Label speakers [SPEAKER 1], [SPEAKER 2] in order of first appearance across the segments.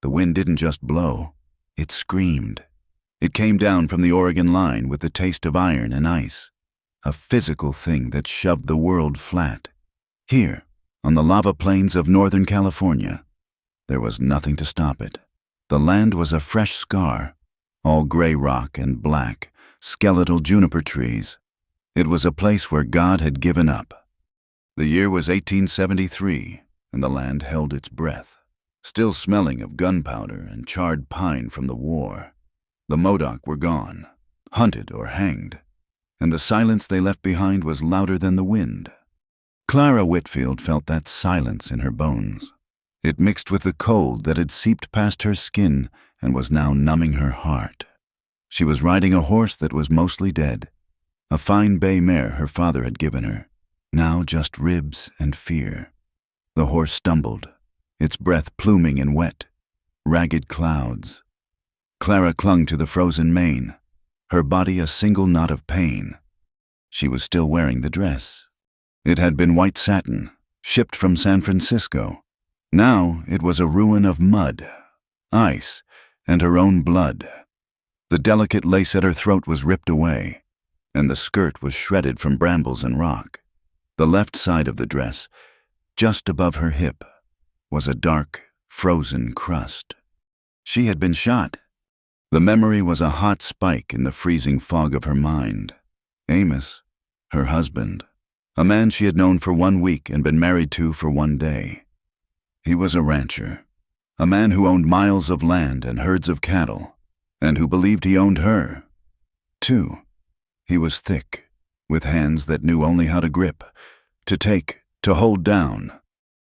[SPEAKER 1] The wind didn't just blow, it screamed. It came down from the Oregon line with the taste of iron and ice, a physical thing that shoved the world flat. Here, on the lava plains of Northern California, there was nothing to stop it. The land was a fresh scar, all gray rock and black, skeletal juniper trees. It was a place where God had given up. The year was 1873, and the land held its breath, still smelling of gunpowder and charred pine from the war. The Modoc were gone, hunted or hanged, and the silence they left behind was louder than the wind. Clara Whitfield felt that silence in her bones. It mixed with the cold that had seeped past her skin and was now numbing her heart. She was riding a horse that was mostly dead, a fine bay mare her father had given her, now just ribs and fear. The horse stumbled, its breath pluming in wet, ragged clouds. Clara clung to the frozen mane, her body a single knot of pain. She was still wearing the dress. It had been white satin, shipped from San Francisco. Now it was a ruin of mud, ice, and her own blood. The delicate lace at her throat was ripped away, and the skirt was shredded from brambles and rock. The left side of the dress, just above her hip, was a dark, frozen crust. She had been shot. The memory was a hot spike in the freezing fog of her mind. Amos, her husband, a man she had known for 1 week and been married to for 1 day. He was a rancher, a man who owned miles of land and herds of cattle, and who believed he owned her, too. He was thick, with hands that knew only how to grip, to take, to hold down.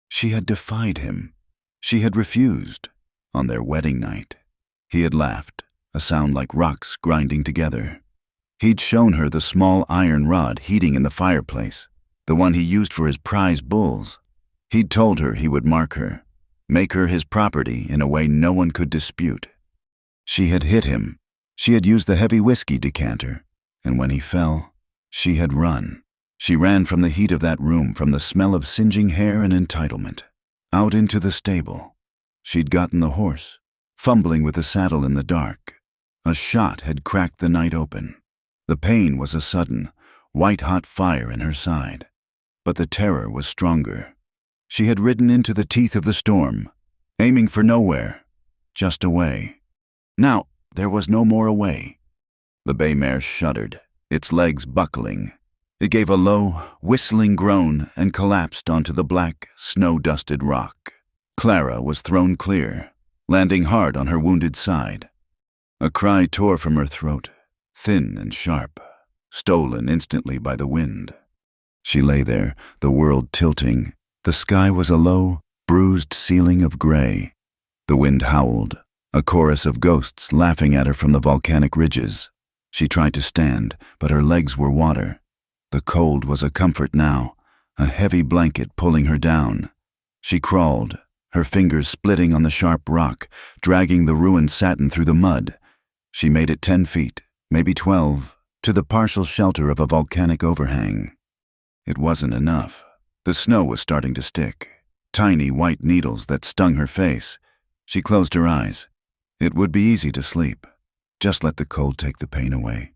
[SPEAKER 1] She had defied him. She had refused. On their wedding night, he had laughed, a sound like rocks grinding together. He'd shown her the small iron rod heating in the fireplace, the one he used for his prize bulls. He'd told her he would mark her, make her his property in a way no one could dispute. She had hit him. She had used the heavy whiskey decanter, and when he fell, she had run. She ran from the heat of that room, from the smell of singeing hair and entitlement, out into the stable. She'd gotten the horse, fumbling with the saddle in the dark. A shot had cracked the night open. The pain was a sudden, white-hot fire in her side, but the terror was stronger. She had ridden into the teeth of the storm, aiming for nowhere, just away. Now there was no more away. The bay mare shuddered, its legs buckling. It gave a low, whistling groan and collapsed onto the black, snow-dusted rock. Clara was thrown clear, landing hard on her wounded side. A cry tore from her throat, thin and sharp, stolen instantly by the wind. She lay there, the world tilting. The sky was a low, bruised ceiling of gray. The wind howled, a chorus of ghosts laughing at her from the volcanic ridges. She tried to stand, but her legs were water. The cold was a comfort now, a heavy blanket pulling her down. She crawled, her fingers splitting on the sharp rock, dragging the ruined satin through the mud. She made it 10 feet, maybe 12, to the partial shelter of a volcanic overhang. It wasn't enough. The snow was starting to stick, tiny white needles that stung her face. She closed her eyes. It would be easy to sleep. Just let the cold take the pain away.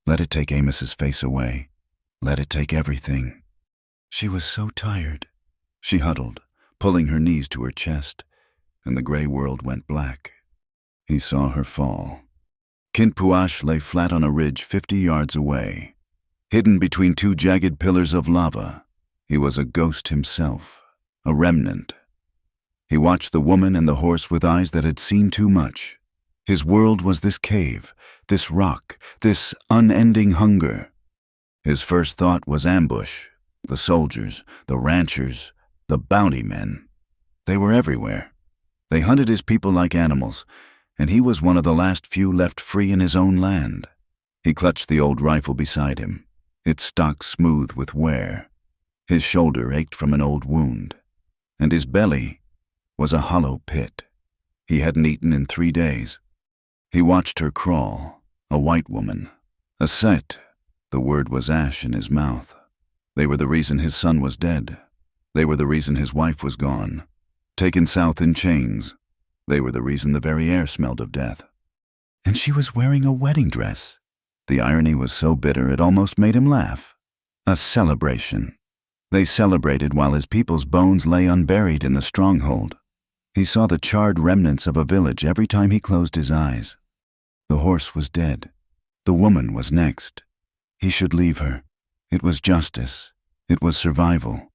[SPEAKER 1] Let it take Amos's face away. Let it take everything. She was so tired. She huddled, pulling her knees to her chest, and the gray world went black. He saw her fall. Kinpuash lay flat on a ridge 50 yards away, hidden between 2 jagged pillars of lava. He was a ghost himself, a remnant. He watched the woman and the horse with eyes that had seen too much. His world was this cave, this rock, this unending hunger. His first thought was ambush. The soldiers, the ranchers, the bounty men. They were everywhere. They hunted his people like animals, and he was one of the last few left free in his own land. He clutched the old rifle beside him, its stock smooth with wear. His shoulder ached from an old wound, and his belly was a hollow pit. He hadn't eaten in 3 days. He watched her crawl, a white woman, a Set. The word was ash in his mouth. They were the reason his son was dead. They were the reason his wife was gone, taken south in chains. They were the reason the very air smelled of death. And she was wearing a wedding dress. The irony was so bitter it almost made him laugh. A celebration. They celebrated while his people's bones lay unburied in the stronghold. He saw the charred remnants of a village every time he closed his eyes. The horse was dead. The woman was next. He should leave her. It was justice. It was survival.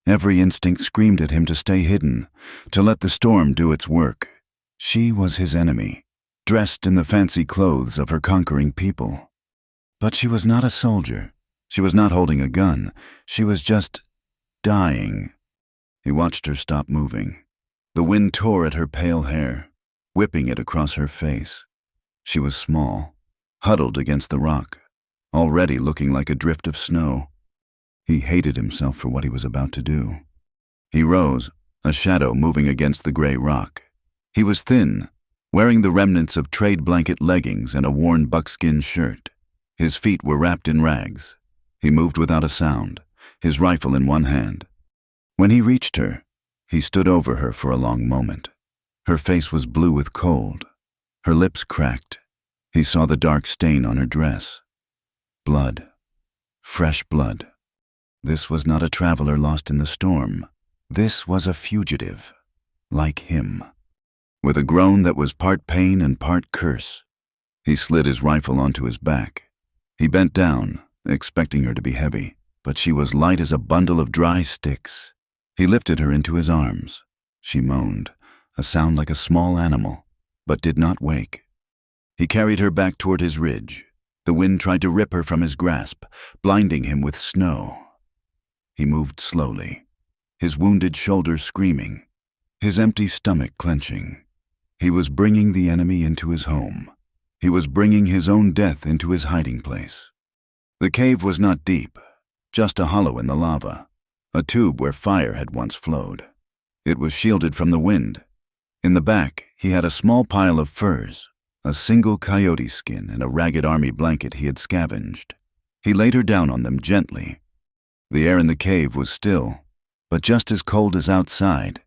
[SPEAKER 1] Every instinct screamed at him to stay hidden, to let the storm do its work. She was his enemy, dressed in the fancy clothes of her conquering people. But she was not a soldier. She was not holding a gun. She was just dying. He watched her stop moving. The wind tore at her pale hair, whipping it across her face. She was small, huddled against the rock, already looking like a drift of snow. He hated himself for what he was about to do. He rose, a shadow moving against the gray rock. He was thin, wearing the remnants of trade blanket leggings and a worn buckskin shirt. His feet were wrapped in rags. He moved without a sound, his rifle in one hand. When he reached her, he stood over her for a long moment. Her face was blue with cold. Her lips cracked. He saw the dark stain on her dress. Blood. Fresh blood. This was not a traveler lost in the storm. This was a fugitive, like him. With a groan that was part pain and part curse, he slid his rifle onto his back. He bent down, expecting her to be heavy, but she was light as a bundle of dry sticks. He lifted her into his arms. She moaned, a sound like a small animal, but did not wake. He carried her back toward his ridge. The wind tried to rip her from his grasp, blinding him with snow. He moved slowly, his wounded shoulder screaming, his empty stomach clenching. He was bringing the enemy into his home. He was bringing his own death into his hiding place. The cave was not deep, just a hollow in the lava, a tube where fire had once flowed. It was shielded from the wind. In the back, he had a small pile of furs, a single coyote skin and a ragged army blanket he had scavenged. He laid her down on them gently. The air in the cave was still, but just as cold as outside.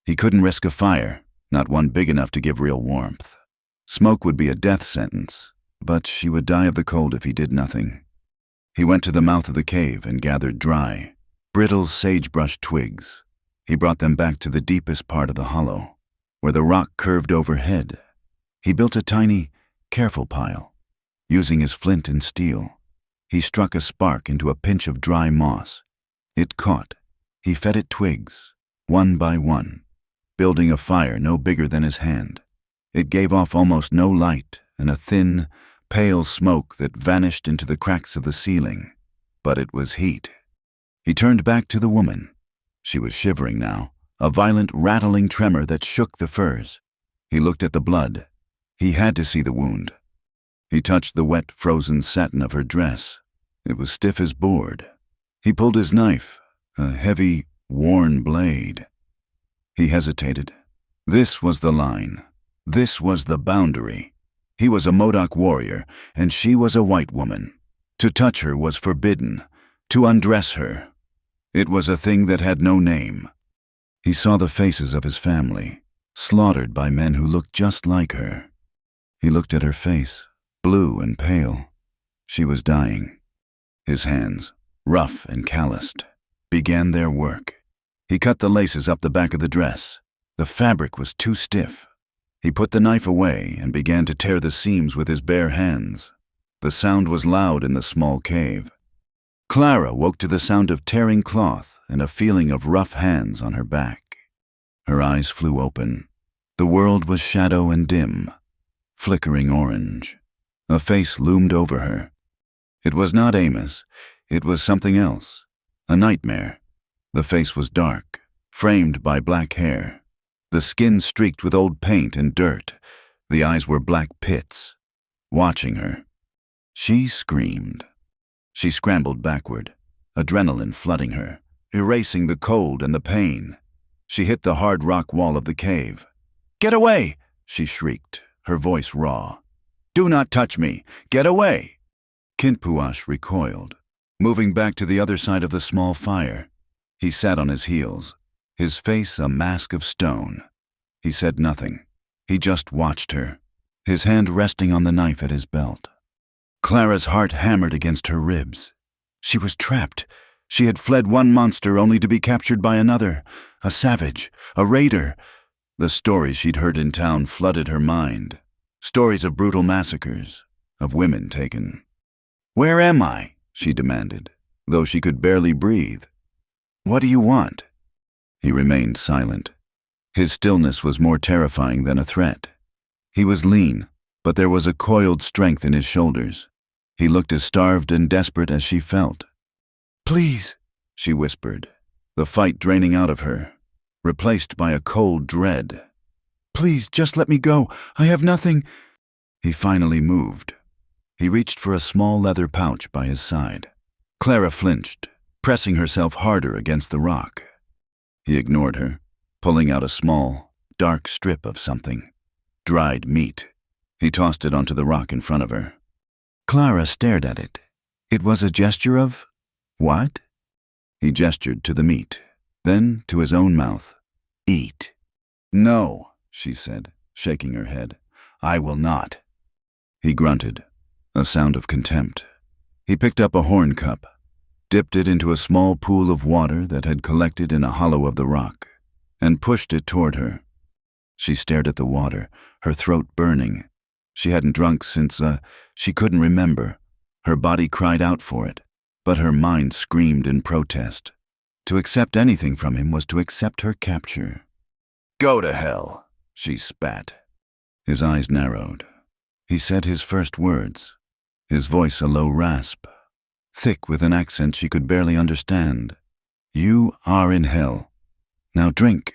[SPEAKER 1] He couldn't risk a fire, not one big enough to give real warmth. Smoke would be a death sentence, but she would die of the cold if he did nothing. He went to the mouth of the cave and gathered dry, brittle sagebrush twigs. He brought them back to the deepest part of the hollow, where the rock curved overhead. He built a tiny, careful pile. Using his flint and steel, he struck a spark into a pinch of dry moss. It caught. He fed it twigs, one by one, building a fire no bigger than his hand. It gave off almost no light and a thin, pale smoke that vanished into the cracks of the ceiling, but it was heat. He turned back to the woman. She was shivering now, a violent rattling tremor that shook the furs. He looked at the blood. He had to see the wound. He touched the wet, frozen satin of her dress. It was stiff as board. He pulled his knife, a heavy, worn blade. He hesitated. This was the line. This was the boundary. He was a Modoc warrior, and she was a white woman. To touch her was forbidden. To undress her. It was a thing that had no name. He saw the faces of his family, slaughtered by men who looked just like her. He looked at her face, blue and pale. She was dying. His hands, rough and calloused, began their work. He cut the laces up the back of the dress. The fabric was too stiff. He put the knife away and began to tear the seams with his bare hands. The sound was loud in the small cave. Clara woke to the sound of tearing cloth and a feeling of rough hands on her back. Her eyes flew open. The world was shadow and dim, flickering orange. A face loomed over her. It was not Amos. It was something else. A nightmare. The face was dark, framed by black hair. The skin streaked with old paint and dirt. The eyes were black pits, watching her. She screamed. She scrambled backward, adrenaline flooding her, erasing the cold and the pain. She hit the hard rock wall of the cave. "Get away!" she shrieked, her voice raw. "Do not touch me! Get away!" Kinpuash recoiled, moving back to the other side of the small fire. He sat on his heels, his face a mask of stone. He said nothing. He just watched her, his hand resting on the knife at his belt. Clara's heart hammered against her ribs. She was trapped. She had fled one monster only to be captured by another, a savage, a raider. The stories she'd heard in town flooded her mind. Stories of brutal massacres, of women taken. "Where am I?" she demanded, though she could barely breathe. "What do you want?" He remained silent. His stillness was more terrifying than a threat. He was lean, but there was a coiled strength in his shoulders. He looked as starved and desperate as she felt. "Please," she whispered, the fight draining out of her, replaced by a cold dread. "Please, just let me go. I have nothing." He finally moved. He reached for a small leather pouch by his side. Clara flinched, pressing herself harder against the rock. He ignored her, pulling out a small, dark strip of something. Dried meat. He tossed it onto the rock in front of her. Clara stared at it. It was a gesture of... what? He gestured to the meat, then to his own mouth. "Eat." "No," she said, shaking her head. "I will not." He grunted, a sound of contempt. He picked up a horn cup, dipped it into a small pool of water that had collected in a hollow of the rock, and pushed it toward her. She stared at the water, her throat burning. She hadn't drunk since, she couldn't remember. Her body cried out for it, but her mind screamed in protest. To accept anything from him was to accept her capture. "Go to hell," she spat. His eyes narrowed. He said his first words, his voice a low rasp, thick with an accent she could barely understand. "You are in hell. Now drink."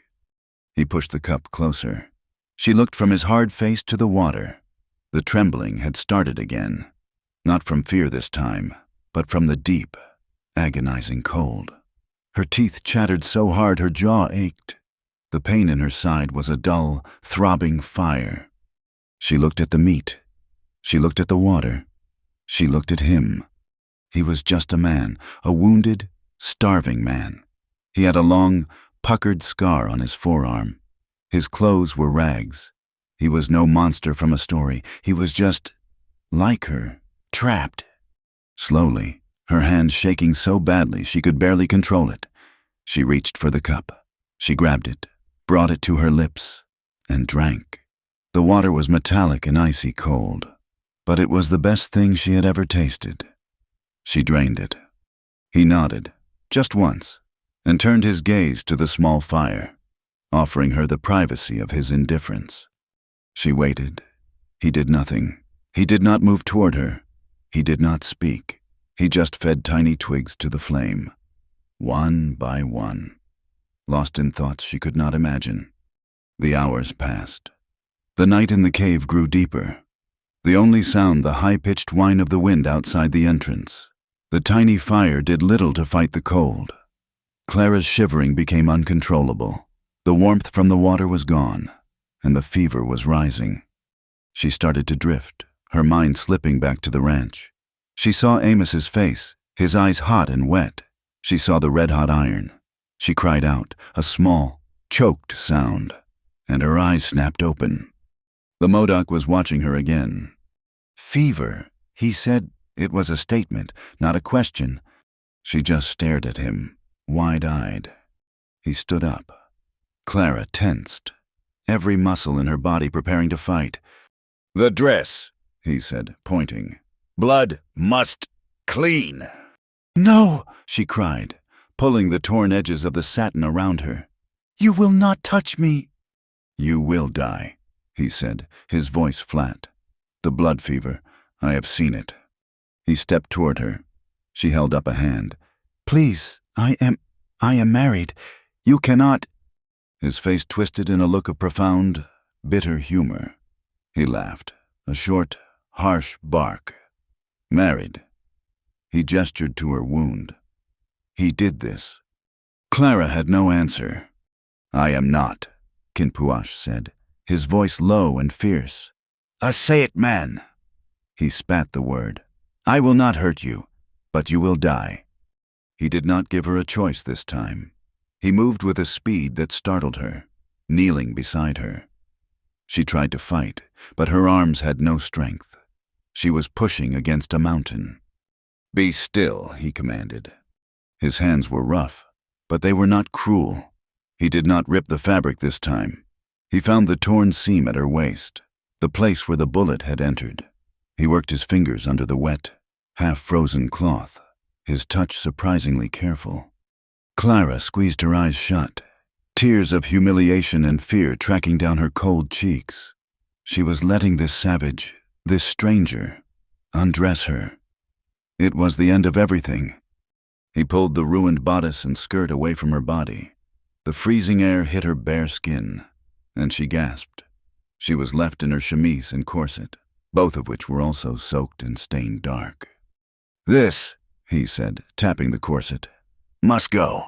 [SPEAKER 1] He pushed the cup closer. She looked from his hard face to the water. The trembling had started again, not from fear this time, but from the deep, agonizing cold. Her teeth chattered so hard her jaw ached. The pain in her side was a dull, throbbing fire. She looked at the meat. She looked at the water. She looked at him. He was just a man, a wounded, starving man. He had a long, puckered scar on his forearm. His clothes were rags. He was no monster from a story. He was just like her, trapped. Slowly, her hand shaking so badly she could barely control it, she reached for the cup. She grabbed it, brought it to her lips, and drank. The water was metallic and icy cold, but it was the best thing she had ever tasted. She drained it. He nodded, just once, and turned his gaze to the small fire, offering her the privacy of his indifference. She waited. He did nothing. He did not move toward her. He did not speak. He just fed tiny twigs to the flame, one by one, lost in thoughts she could not imagine. The hours passed. The night in the cave grew deeper. The only sound the high-pitched whine of the wind outside the entrance. The tiny fire did little to fight the cold. Clara's shivering became uncontrollable. The warmth from the water was gone, and the fever was rising. She started to drift, her mind slipping back to the ranch. She saw Amos's face, his eyes hot and wet. She saw the red-hot iron. She cried out, a small, choked sound, and her eyes snapped open. The Modoc was watching her again. "Fever," he said. It was a statement, not a question. She just stared at him, wide-eyed. He stood up. Clara tensed, every muscle in her body preparing to fight. "The dress," he said, pointing. "Blood must clean." "No," she cried, pulling the torn edges of the satin around her. "You will not touch me." "You will die," he said, his voice flat. "The blood fever, I have seen it." He stepped toward her. She held up a hand. "Please, I am married. You cannot—" His face twisted in a look of profound, bitter humor. He laughed, a short, harsh bark. "Married." He gestured to her wound. "He did this." Clara had no answer. "I am not," Kinpuash said, his voice low and fierce. "Say it, man." He spat the word. "I will not hurt you, but you will die." He did not give her a choice this time. He moved with a speed that startled her, kneeling beside her. She tried to fight, but her arms had no strength. She was pushing against a mountain. "Be still," he commanded. His hands were rough, but they were not cruel. He did not rip the fabric this time. He found the torn seam at her waist, the place where the bullet had entered. He worked his fingers under the wet, half-frozen cloth, his touch surprisingly careful. Clara squeezed her eyes shut, tears of humiliation and fear tracking down her cold cheeks. She was letting this savage, this stranger, undress her. It was the end of everything. He pulled the ruined bodice and skirt away from her body. The freezing air hit her bare skin, and she gasped. She was left in her chemise and corset, both of which were also soaked and stained dark. "This," he said, tapping the corset, "must go."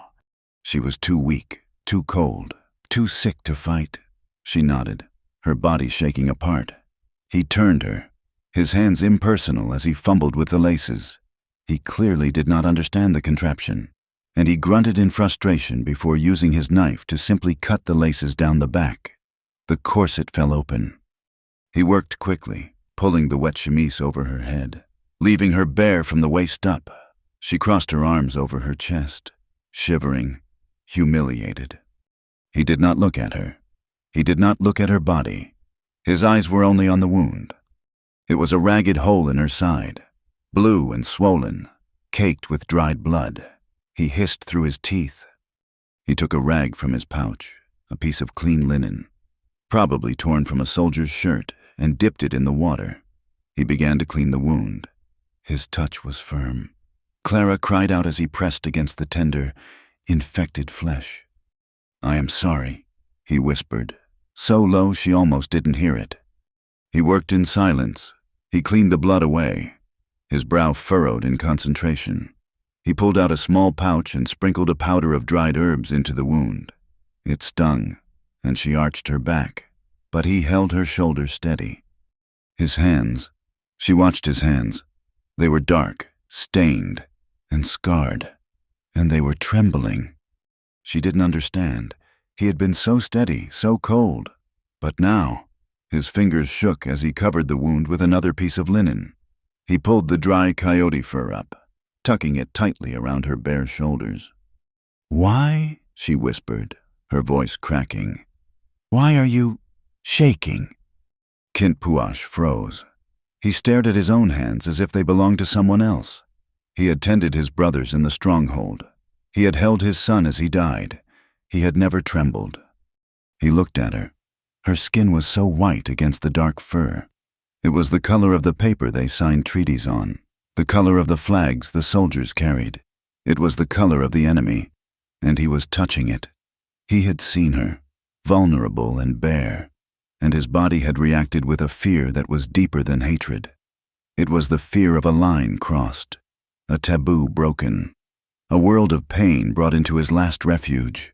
[SPEAKER 1] She was too weak, too cold, too sick to fight. She nodded, her body shaking apart. He turned her, his hands impersonal as he fumbled with the laces. He clearly did not understand the contraption, and he grunted in frustration before using his knife to simply cut the laces down the back. The corset fell open. He worked quickly, pulling the wet chemise over her head, leaving her bare from the waist up. She crossed her arms over her chest, shivering, humiliated. He did not look at her. He did not look at her body. His eyes were only on the wound. It was a ragged hole in her side, blue and swollen, caked with dried blood. He hissed through his teeth. He took a rag from his pouch, a piece of clean linen, probably torn from a soldier's shirt, and dipped it in the water. He began to clean the wound. His touch was firm. Clara cried out as he pressed against the tender, infected flesh. "I am sorry," he whispered, so low she almost didn't hear it. He worked in silence. He cleaned the blood away, his brow furrowed in concentration. He pulled out a small pouch and sprinkled a powder of dried herbs into the wound. It stung, and she arched her back, but he held her shoulders steady. His hands, she watched his hands. They were dark, stained, and scarred, and they were trembling. She didn't understand. He had been so steady, so cold, but now his fingers shook as he covered the wound with another piece of linen. He pulled the dry coyote fur up, tucking it tightly around her bare shoulders. "Why?" she whispered, her voice cracking. "Why are you shaking?" Kinpuash froze. He stared at his own hands as if they belonged to someone else. He had tended his brothers in the stronghold. He had held his son as he died. He had never trembled. He looked at her. Her skin was so white against the dark fur. It was the color of the paper they signed treaties on, the color of the flags the soldiers carried. It was the color of the enemy, and he was touching it. He had seen her, vulnerable and bare, and his body had reacted with a fear that was deeper than hatred. It was the fear of a line crossed, a taboo broken, a world of pain brought into his last refuge.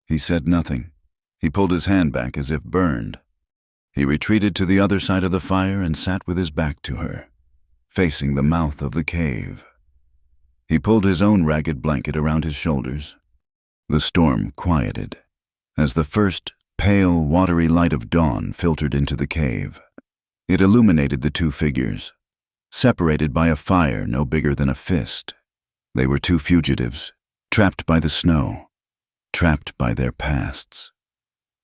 [SPEAKER 1] He said nothing. He pulled his hand back as if burned. He retreated to the other side of the fire and sat with his back to her, facing the mouth of the cave. He pulled his own ragged blanket around his shoulders. The storm quieted as the first pale, watery light of dawn filtered into the cave. It illuminated the two figures, separated by a fire no bigger than a fist. They were two fugitives, trapped by the snow, trapped by their pasts.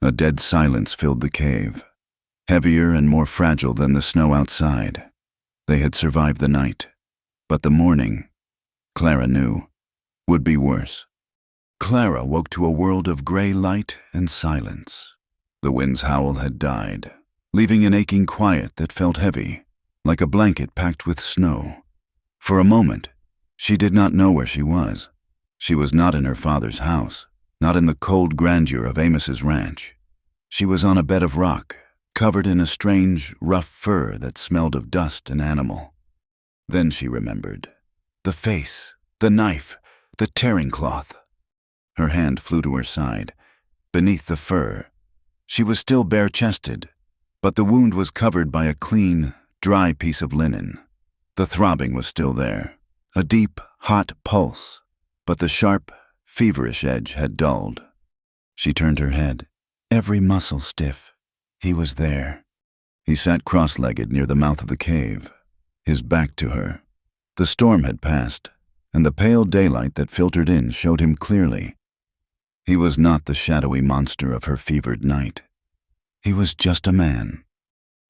[SPEAKER 1] A dead silence filled the cave, heavier and more fragile than the snow outside. They had survived the night, but the morning, Clara knew, would be worse. Clara woke to a world of gray light and silence. The wind's howl had died, leaving an aching quiet that felt heavy, like a blanket packed with snow. For a moment, she did not know where she was. She was not in her father's house, not in the cold grandeur of Amos's ranch. She was on a bed of rock, covered in a strange, rough fur that smelled of dust and animal. Then she remembered. The face, the knife, the tearing cloth. Her hand flew to her side, beneath the fur. She was still bare-chested, but the wound was covered by a clean, dry piece of linen. The throbbing was still there, a deep, hot pulse, but the sharp, feverish edge had dulled. She turned her head, every muscle stiff. He was there. He sat cross-legged near the mouth of the cave, his back to her. The storm had passed, and the pale daylight that filtered in showed him clearly. He was not the shadowy monster of her fevered night. He was just a man.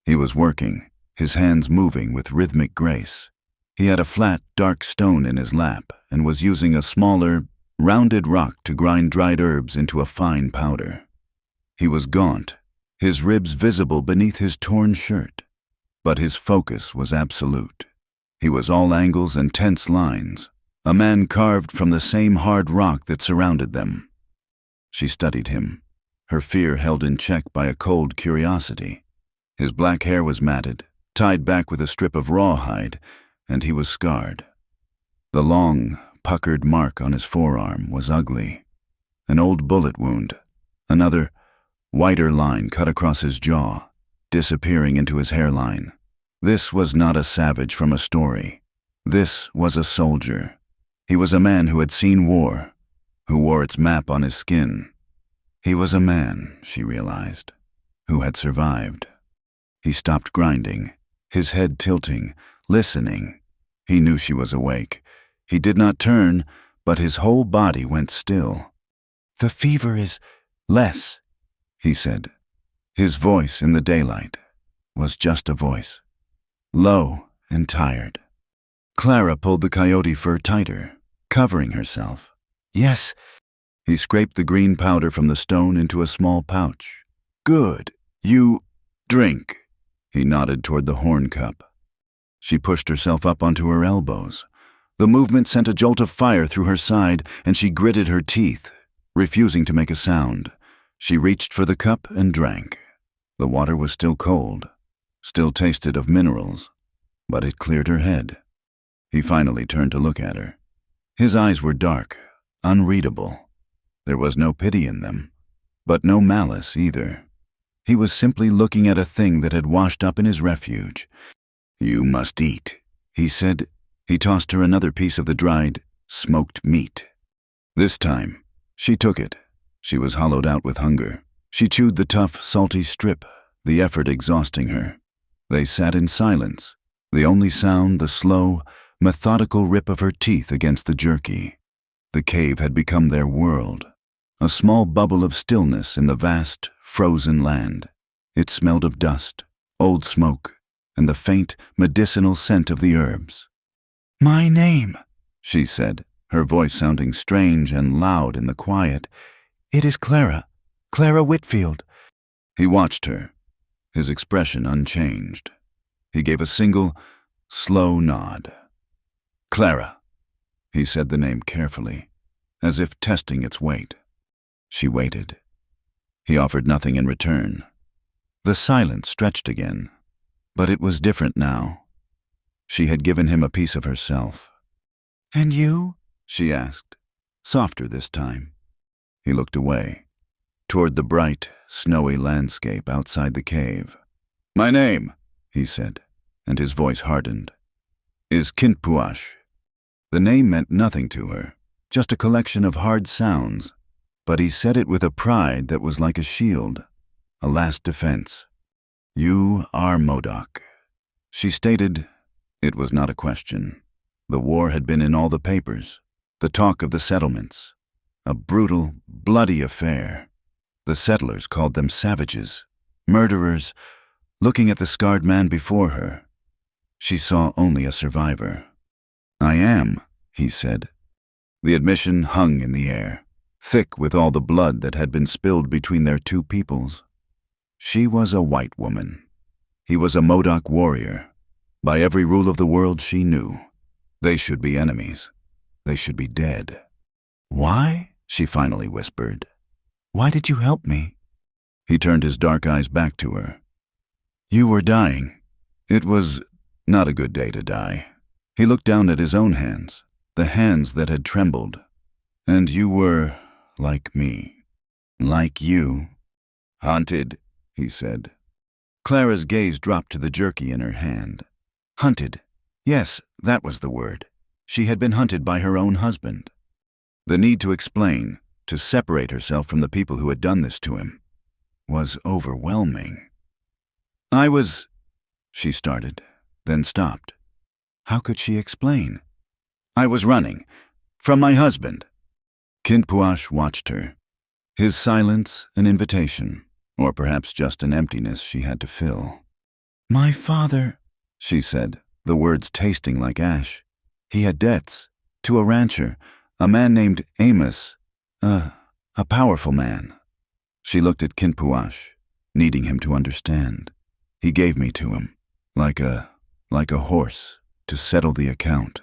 [SPEAKER 1] He was working, his hands moving with rhythmic grace. He had a flat, dark stone in his lap and was using a smaller, rounded rock to grind dried herbs into a fine powder. He was gaunt, his ribs visible beneath his torn shirt, but his focus was absolute. He was all angles and tense lines, a man carved from the same hard rock that surrounded them. She studied him, her fear held in check by a cold curiosity. His black hair was matted, tied back with a strip of rawhide, and he was scarred. The long, puckered mark on his forearm was ugly. An old bullet wound, another, whiter line cut across his jaw, disappearing into his hairline. This was not a savage from a story. This was a soldier. He was a man who had seen war, who wore its map on his skin. He was a man, she realized, who had survived. He stopped grinding, his head tilting, listening. He knew she was awake. He did not turn, but his whole body went still. "The fever is less," he said. His voice in the daylight was just a voice, low and tired. Clara pulled the coyote fur tighter, covering herself. "Yes." He scraped the green powder from the stone into a small pouch. "Good. You drink." He nodded toward the horn cup. She pushed herself up onto her elbows. The movement sent a jolt of fire through her side, and she gritted her teeth, refusing to make a sound. She reached for the cup and drank. The water was still cold, still tasted of minerals, but it cleared her head. He finally turned to look at her. His eyes were dark, unreadable. There was no pity in them, but no malice either. He was simply looking at a thing that had washed up in his refuge. "You must eat," he said. He tossed her another piece of the dried, smoked meat. This time, she took it. She was hollowed out with hunger. She chewed the tough, salty strip, the effort exhausting her. They sat in silence, the only sound the slow, methodical rip of her teeth against the jerky. The cave had become their world, a small bubble of stillness in the vast, frozen land. It smelled of dust, old smoke, and the faint, medicinal scent of the herbs. "My name," she said, her voice sounding strange and loud in the quiet. "It is Clara, Clara Whitfield." He watched her, his expression unchanged. He gave a single, slow nod. "Clara," he said the name carefully, as if testing its weight. She waited. He offered nothing in return. The silence stretched again, but it was different now. She had given him a piece of herself. "And you?" she asked, softer this time. He looked away, toward the bright, snowy landscape outside the cave. "My name," he said, and his voice hardened, "is Kintpuash." The name meant nothing to her, just a collection of hard sounds, but he said it with a pride that was like a shield, a last defense. "You are Modoc." She stated it was not a question. The war had been in all the papers, the talk of the settlements, a brutal, bloody affair. The settlers called them savages, murderers. Looking at the scarred man before her, she saw only a survivor. "I am," he said. The admission hung in the air, thick with all the blood that had been spilled between their two peoples. She was a white woman. He was a Modoc warrior. By every rule of the world she knew. They should be enemies. They should be dead. "Why?" she finally whispered. "Why did you help me?" He turned his dark eyes back to her. "You were dying. It was not a good day to die." He looked down at his own hands, the hands that had trembled. "And you were like me. Like you." "Hunted," he said. Clara's gaze dropped to the jerky in her hand. Hunted. Yes, that was the word. She had been hunted by her own husband. The need to explain, to separate herself from the people who had done this to him, was overwhelming. I was, she started, then stopped. How could she explain? I was running. From my husband. Kinpuash watched her. His silence an invitation, or perhaps just an emptiness she had to fill. My father, she said, the words tasting like ash. He had debts. To a rancher, a man named Amos, a powerful man. She looked at Kinpuash, needing him to understand. He gave me to him, like a horse, to settle the account.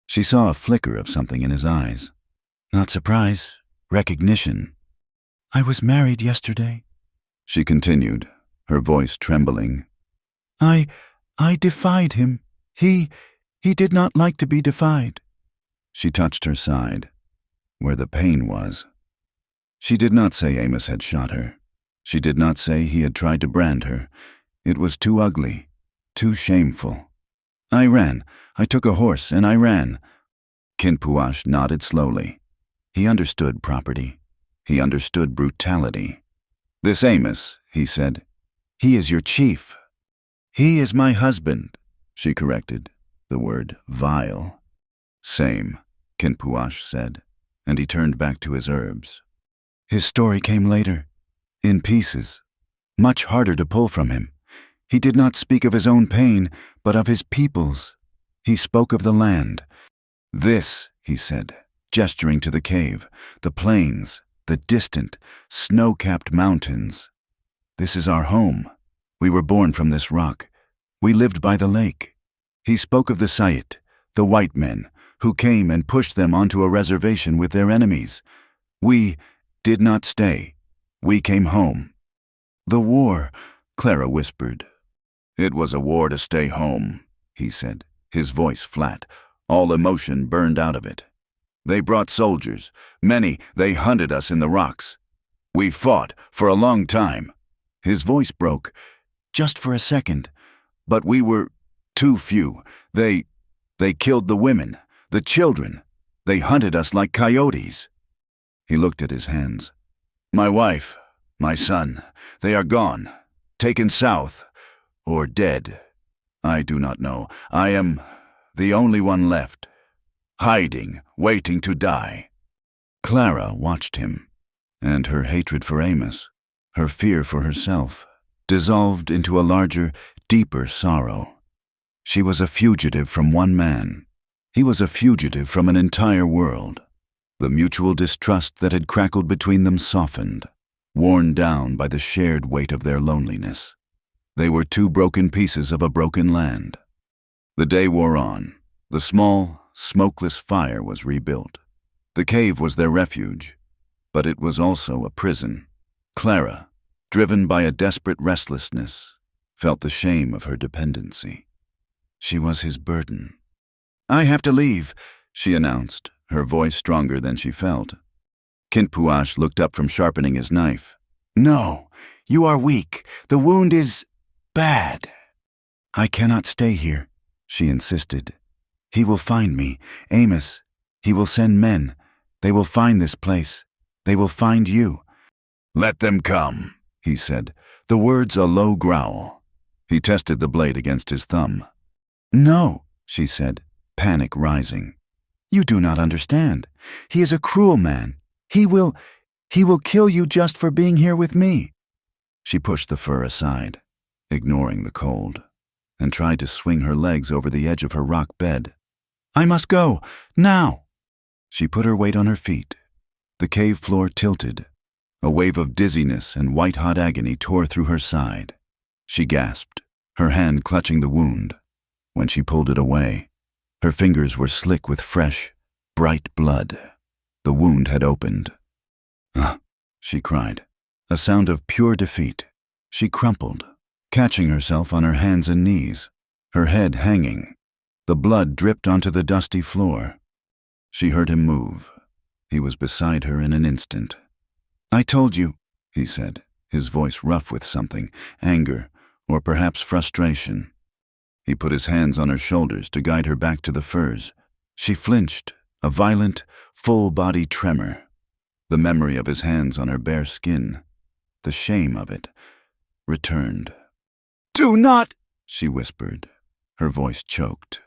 [SPEAKER 1] She saw a flicker of something in his eyes. Not surprise, recognition. I was married yesterday, she continued, her voice trembling. I defied him. He did not like to be defied. She touched her side, where the pain was. She did not say Amos had shot her. She did not say he had tried to brand her. It was too ugly, too shameful. I ran. I took a horse and I ran. Kinpuash nodded slowly. He understood property. He understood brutality. This Amos, he said, he is your chief. He is my husband, she corrected, the word vile. Same, Kinpuash said, and he turned back to his herbs. His story came later, in pieces, much harder to pull from him. He did not speak of his own pain, but of his people's. He spoke of the land. This, he said, gesturing to the cave, the plains, the distant, snow-capped mountains. This is our home. We were born from this rock. We lived by the lake. He spoke of the Sayit, the white men, who came and pushed them onto a reservation with their enemies. We did not stay. We came home. The war, Clara whispered. It was a war to stay home, he said, his voice flat, all emotion burned out of it. They brought soldiers. Many, they hunted us in the rocks. We fought for a long time. His voice broke, just for a second. But we were too few. They killed the women, the children. They hunted us like coyotes. He looked at his hands. My wife, my son, they are gone, taken south, or dead. I do not know. I am the only one left, hiding, waiting to die. Clara watched him, and her hatred for Amos, her fear for herself, dissolved into a larger, deeper sorrow. She was a fugitive from one man. He was a fugitive from an entire world. The mutual distrust that had crackled between them softened, worn down by the shared weight of their loneliness. They were two broken pieces of a broken land. The day wore on. The small, smokeless fire was rebuilt. The cave was their refuge, but it was also a prison. Clara, driven by a desperate restlessness, felt the shame of her dependency. She was his burden. I have to leave, she announced, her voice stronger than she felt. Kinpuash looked up from sharpening his knife. No, you are weak. The wound is bad. I cannot stay here, she insisted. He will find me, Amos. He will send men. They will find this place. They will find you. Let them come, he said, the words a low growl. He tested the blade against his thumb. No, she said, panic rising. You do not understand. He is a cruel man. He will kill you just for being here with me. She pushed the fur aside, ignoring the cold, and tried to swing her legs over the edge of her rock bed. I must go, now. She put her weight on her feet. The cave floor tilted. A wave of dizziness and white-hot agony tore through her side. She gasped, her hand clutching the wound. When she pulled it away, her fingers were slick with fresh, bright blood. The wound had opened. She cried, a sound of pure defeat. She crumpled, catching herself on her hands and knees, her head hanging. The blood dripped onto the dusty floor. She heard him move. He was beside her in an instant. I told you, he said, his voice rough with something, anger, or perhaps frustration. He put his hands on her shoulders to guide her back to the furs. She flinched, a violent, full-body tremor. The memory of his hands on her bare skin, the shame of it, returned. Do not, she whispered. Her voice choked.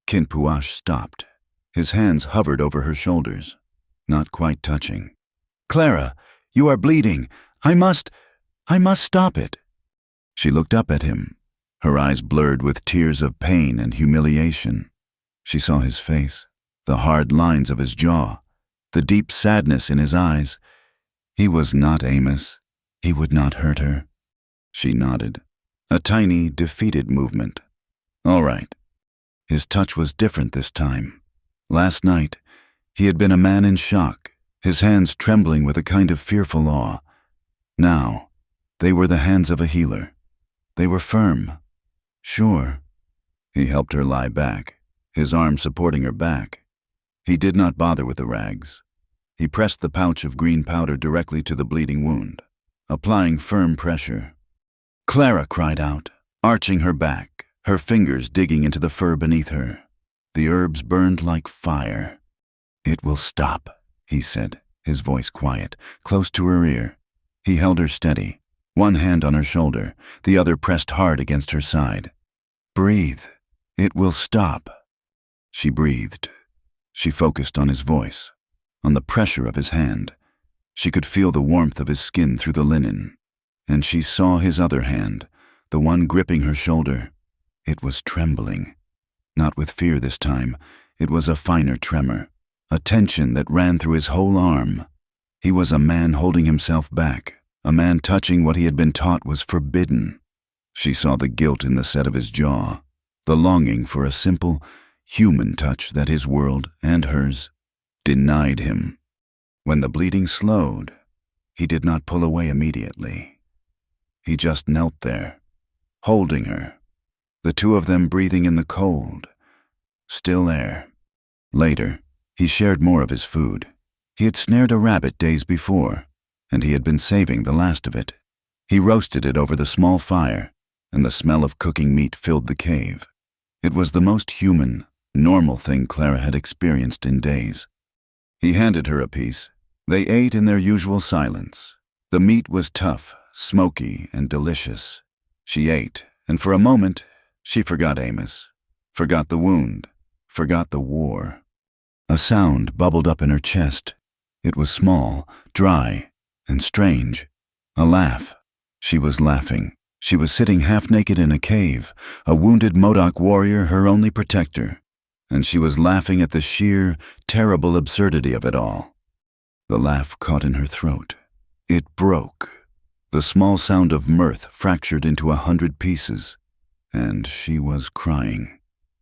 [SPEAKER 1] Kinpuash stopped. His hands hovered over her shoulders, not quite touching. Clara, you are bleeding. I must stop it. She looked up at him, her eyes blurred with tears of pain and humiliation. She saw his face, the hard lines of his jaw, the deep sadness in his eyes. He was not Amos. He would not hurt her. She nodded, a tiny, defeated movement. All right. His touch was different this time. Last night, he had been a man in shock, his hands trembling with a kind of fearful awe. Now, they were the hands of a healer. They were firm. Sure. He helped her lie back, his arm supporting her back. He did not bother with the rags. He pressed the pouch of green powder directly to the bleeding wound, applying firm pressure. Clara cried out, arching her back, her fingers digging into the fur beneath her. The herbs burned like fire. It will stop, he said, his voice quiet, close to her ear. He held her steady, one hand on her shoulder, the other pressed hard against her side. Breathe. It will stop. She breathed. She focused on his voice, on the pressure of his hand. She could feel the warmth of his skin through the linen. And she saw his other hand, the one gripping her shoulder. It was trembling. Not with fear this time. It was a finer tremor, a tension that ran through his whole arm. He was a man holding himself back, a man touching what he had been taught was forbidden. She saw the guilt in the set of his jaw, the longing for a simple, human touch that his world and hers denied him. When the bleeding slowed, he did not pull away immediately. He just knelt there, holding her, the two of them breathing in the cold, still air. Later, he shared more of his food. He had snared a rabbit days before, and he had been saving the last of it. He roasted it over the small fire, and the smell of cooking meat filled the cave. It was the most human, normal thing Clara had experienced in days. He handed her a piece. They ate in their usual silence. The meat was tough, smoky, and delicious. She ate, and for a moment, she forgot Amos, forgot the wound, forgot the war. A sound bubbled up in her chest. It was small, dry, and strange. A laugh. She was laughing. She was sitting half-naked in a cave, a wounded Modoc warrior her only protector, and she was laughing at the sheer, terrible absurdity of it all. The laugh caught in her throat. It broke. The small sound of mirth fractured into 100 pieces, and she was crying.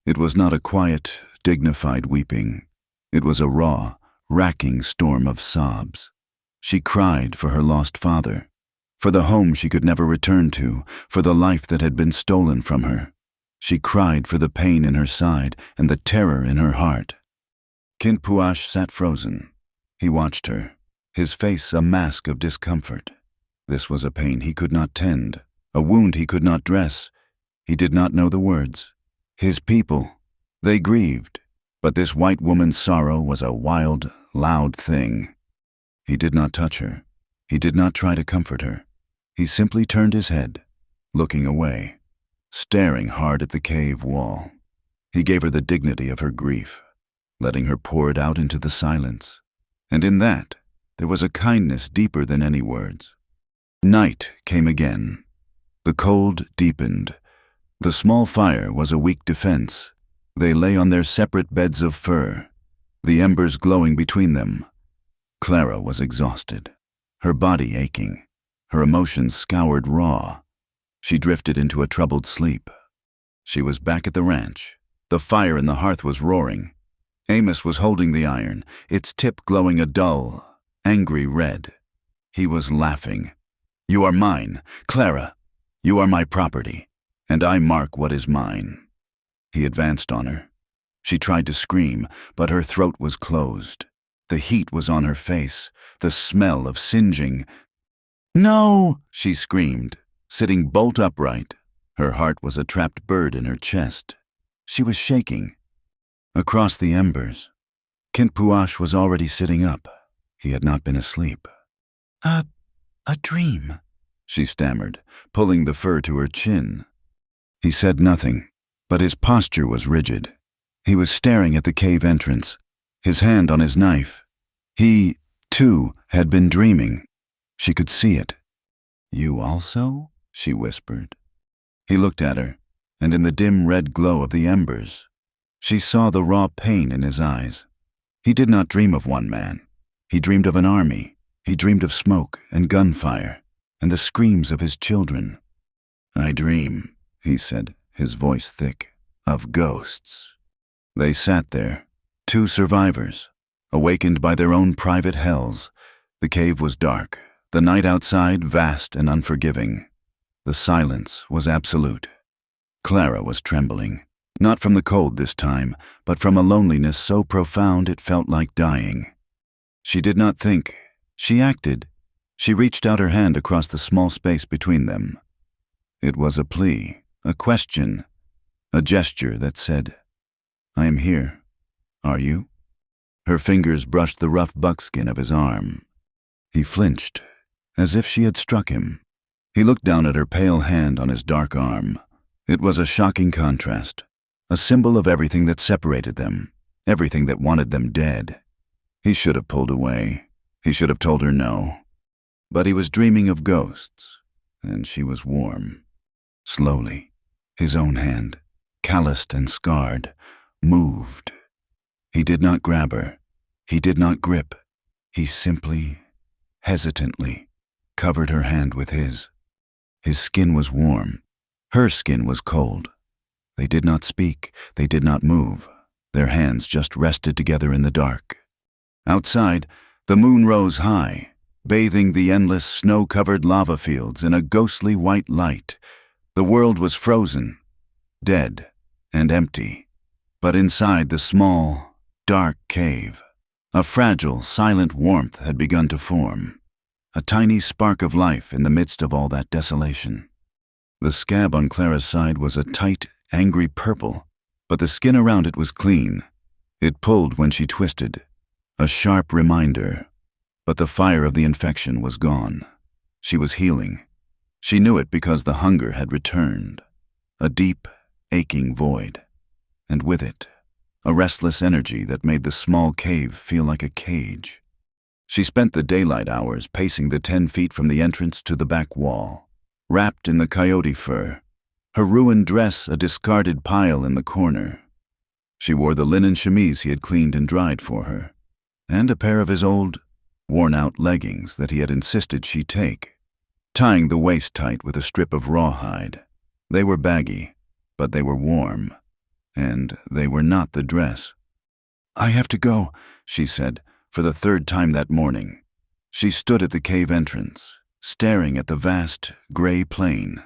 [SPEAKER 1] It was not a quiet, dignified weeping. It was a raw, racking storm of sobs. She cried for her lost father, for the home she could never return to, for the life that had been stolen from her. She cried for the pain in her side and the terror in her heart. Kinpuash sat frozen. He watched her, his face a mask of discomfort. This was a pain he could not tend, a wound he could not dress. He did not know the words. His people, they grieved, but this white woman's sorrow was a wild, loud thing. He did not touch her. He did not try to comfort her. He simply turned his head, looking away, staring hard at the cave wall. He gave her the dignity of her grief, letting her pour it out into the silence. And in that, there was a kindness deeper than any words. Night came again. The cold deepened. The small fire was a weak defense. They lay on their separate beds of fur, the embers glowing between them. Clara was exhausted, her body aching, her emotions scoured raw. She drifted into a troubled sleep. She was back at the ranch. The fire in the hearth was roaring. Amos was holding the iron, its tip glowing a dull, angry red. He was laughing. "You are mine, Clara. You are my property, and I mark what is mine." He advanced on her. She tried to scream, but her throat was closed. The heat was on her face, the smell of singeing. "No!" she screamed, sitting bolt upright. Her heart was a trapped bird in her chest. She was shaking. Across the embers, Kinpuash was already sitting up. He had not been asleep. A dream," she stammered, pulling the fur to her chin. He said nothing, but his posture was rigid. He was staring at the cave entrance, his hand on his knife. He, too, had been dreaming. She could see it. "You also?" she whispered. He looked at her, and in the dim red glow of the embers, she saw the raw pain in his eyes. He did not dream of one man. He dreamed of an army. He dreamed of smoke and gunfire and the screams of his children. "I dream," he said, his voice thick, "of ghosts." They sat there, two survivors, awakened by their own private hells. The cave was dark, the night outside vast and unforgiving. The silence was absolute. Clara was trembling, not from the cold this time, but from a loneliness so profound it felt like dying. She did not think. She acted. She reached out her hand across the small space between them. It was a plea, a question, a gesture that said, "I am here. Are you?" Her fingers brushed the rough buckskin of his arm. He flinched, as if she had struck him. He looked down at her pale hand on his dark arm. It was a shocking contrast, a symbol of everything that separated them, everything that wanted them dead. He should have pulled away. He should have told her no. But he was dreaming of ghosts, and she was warm. Slowly, his own hand, calloused and scarred, moved. He did not grab her. He did not grip. He simply, hesitantly, covered her hand with his. His skin was warm. Her skin was cold. They did not speak. They did not move. Their hands just rested together in the dark. Outside, the moon rose high, bathing the endless snow-covered lava fields in a ghostly white light. The world was frozen, dead, and empty. But inside the small, dark cave, a fragile, silent warmth had begun to form, a tiny spark of life in the midst of all that desolation. The scab on Clara's side was a tight, angry purple, but the skin around it was clean. It pulled when she twisted, a sharp reminder, but the fire of the infection was gone. She was healing. She knew it because the hunger had returned, a deep, aching void, and with it, a restless energy that made the small cave feel like a cage. She spent the daylight hours pacing the 10 feet from the entrance to the back wall, wrapped in the coyote fur, her ruined dress a discarded pile in the corner. She wore the linen chemise he had cleaned and dried for her, and a pair of his old, worn-out leggings that he had insisted she take, tying the waist tight with a strip of rawhide. They were baggy, but they were warm, and they were not the dress. "I have to go," she said, for the 3rd time that morning. She stood at the cave entrance, staring at the vast, gray plain.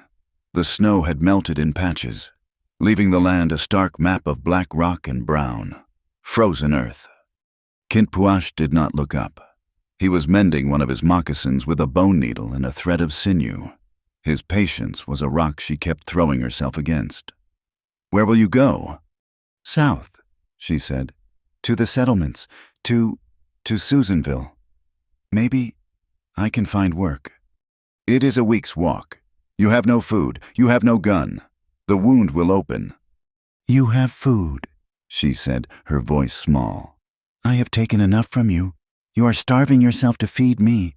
[SPEAKER 1] The snow had melted in patches, leaving the land a stark map of black rock and brown, frozen earth. Kinpuash did not look up. He was mending one of his moccasins with a bone needle and a thread of sinew. His patience was a rock she kept throwing herself against. "Where will you go?" "South," she said. "To the settlements, to Susanville. Maybe I can find work." "It is a week's walk. You have no food. You have no gun. The wound will open." "You have food," she said, her voice small. "I have taken enough from you. You are starving yourself to feed me."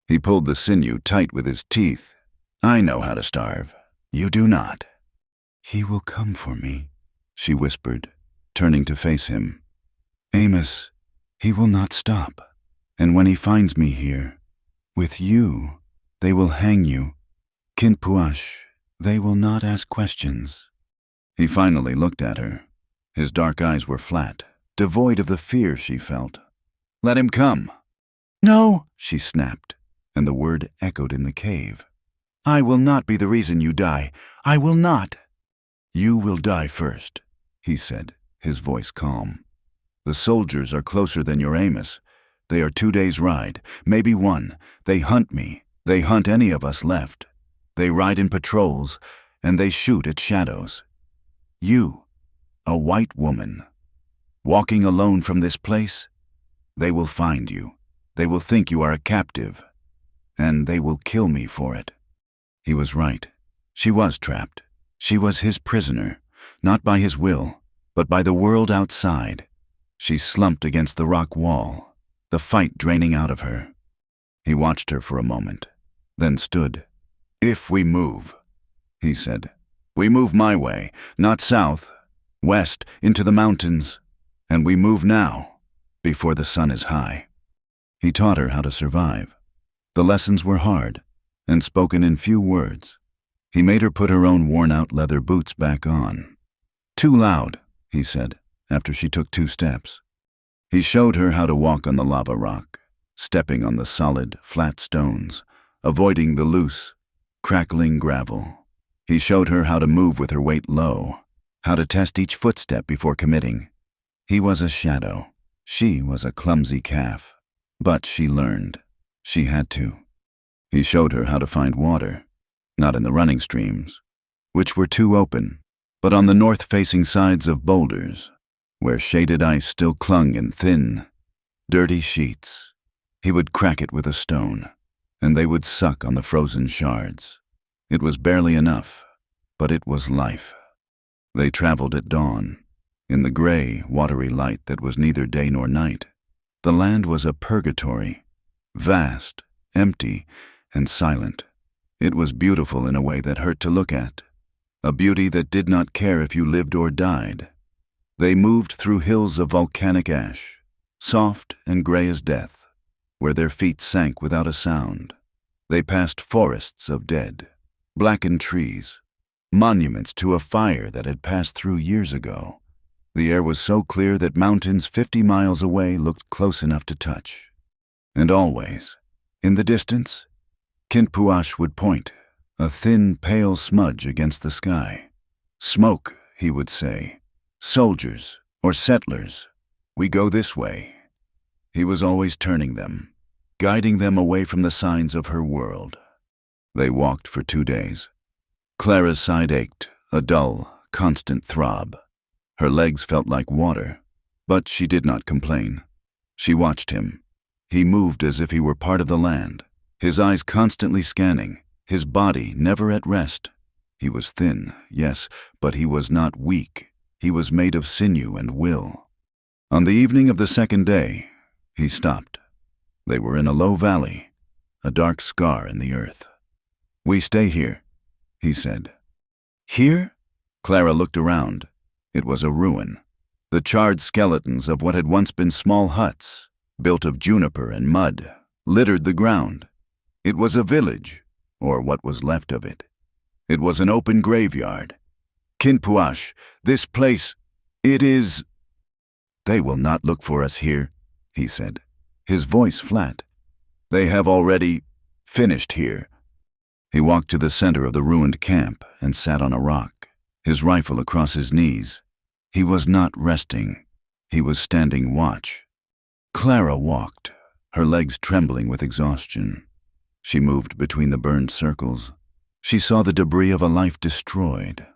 [SPEAKER 1] He pulled the sinew tight with his teeth. "I know how to starve. You do not." "He will come for me," she whispered, turning to face him. "Amos, he will not stop. And when he finds me here, with you, they will hang you. Kinpuash, they will not ask questions." He finally looked at her. His dark eyes were flat, devoid of the fear she felt. "Let him come." "No," she snapped, and the word echoed in the cave. "I will not be the reason you die. I will not." "You will die first," he said, his voice calm. "The soldiers are closer than your Amos. They are 2 days' ride, maybe 1. They hunt me. They hunt any of us left. They ride in patrols, and they shoot at shadows. You, a white woman, walking alone from this place, they will find you. They will think you are a captive, and they will kill me for it." He was right. She was trapped. She was his prisoner, not by his will, but by the world outside. She slumped against the rock wall, the fight draining out of her. He watched her for a moment, then stood. "If we move," he said. "We move my way, not south, west, into the mountains, and we move now, before the sun is high." He taught her how to survive. The lessons were hard, and spoken in few words. He made her put her own worn-out leather boots back on. "Too loud," he said, after she took 2 steps. He showed her how to walk on the lava rock, stepping on the solid, flat stones, avoiding the loose, crackling gravel. He showed her how to move with her weight low, how to test each footstep before committing. He was a shadow. She was a clumsy calf. But she learned. She had to. He showed her how to find water, not in the running streams, which were too open, but on the north-facing sides of boulders, where shaded ice still clung in thin, dirty sheets. He would crack it with a stone, and they would suck on the frozen shards. It was barely enough, but it was life. They traveled at dawn, in the gray, watery light that was neither day nor night. The land was a purgatory, vast, empty, and silent. It was beautiful in a way that hurt to look at, a beauty that did not care if you lived or died. They moved through hills of volcanic ash, soft and gray as death, where their feet sank without a sound. They passed forests of dead, blackened trees, monuments to a fire that had passed through years ago. The air was so clear that mountains 50 miles away looked close enough to touch. And always, in the distance, Kinpuash would point, a thin, pale smudge against the sky. "Smoke," he would say. "Soldiers or settlers. We go this way." He was always turning them, guiding them away from the signs of her world. They walked for 2 days. Clara's side ached, a dull, constant throb. Her legs felt like water, but she did not complain. She watched him. He moved as if he were part of the land, his eyes constantly scanning, his body never at rest. He was thin, yes, but he was not weak. He was made of sinew and will. On the evening of the 2nd day, he stopped. They were in a low valley, a dark scar in the earth. "We stay here," he said. "Here?" Clara looked around. It was a ruin. The charred skeletons of what had once been small huts, built of juniper and mud, littered the ground. It was a village, or what was left of it. It was an open graveyard. "Kinpuash, this place, it is—" "They will not look for us here," he said, his voice flat. "They have already finished here." He walked to the center of the ruined camp and sat on a rock, his rifle across his knees. He was not resting. He was standing watch. Clara walked, her legs trembling with exhaustion. She moved between the burned circles. She saw the debris of a life destroyed.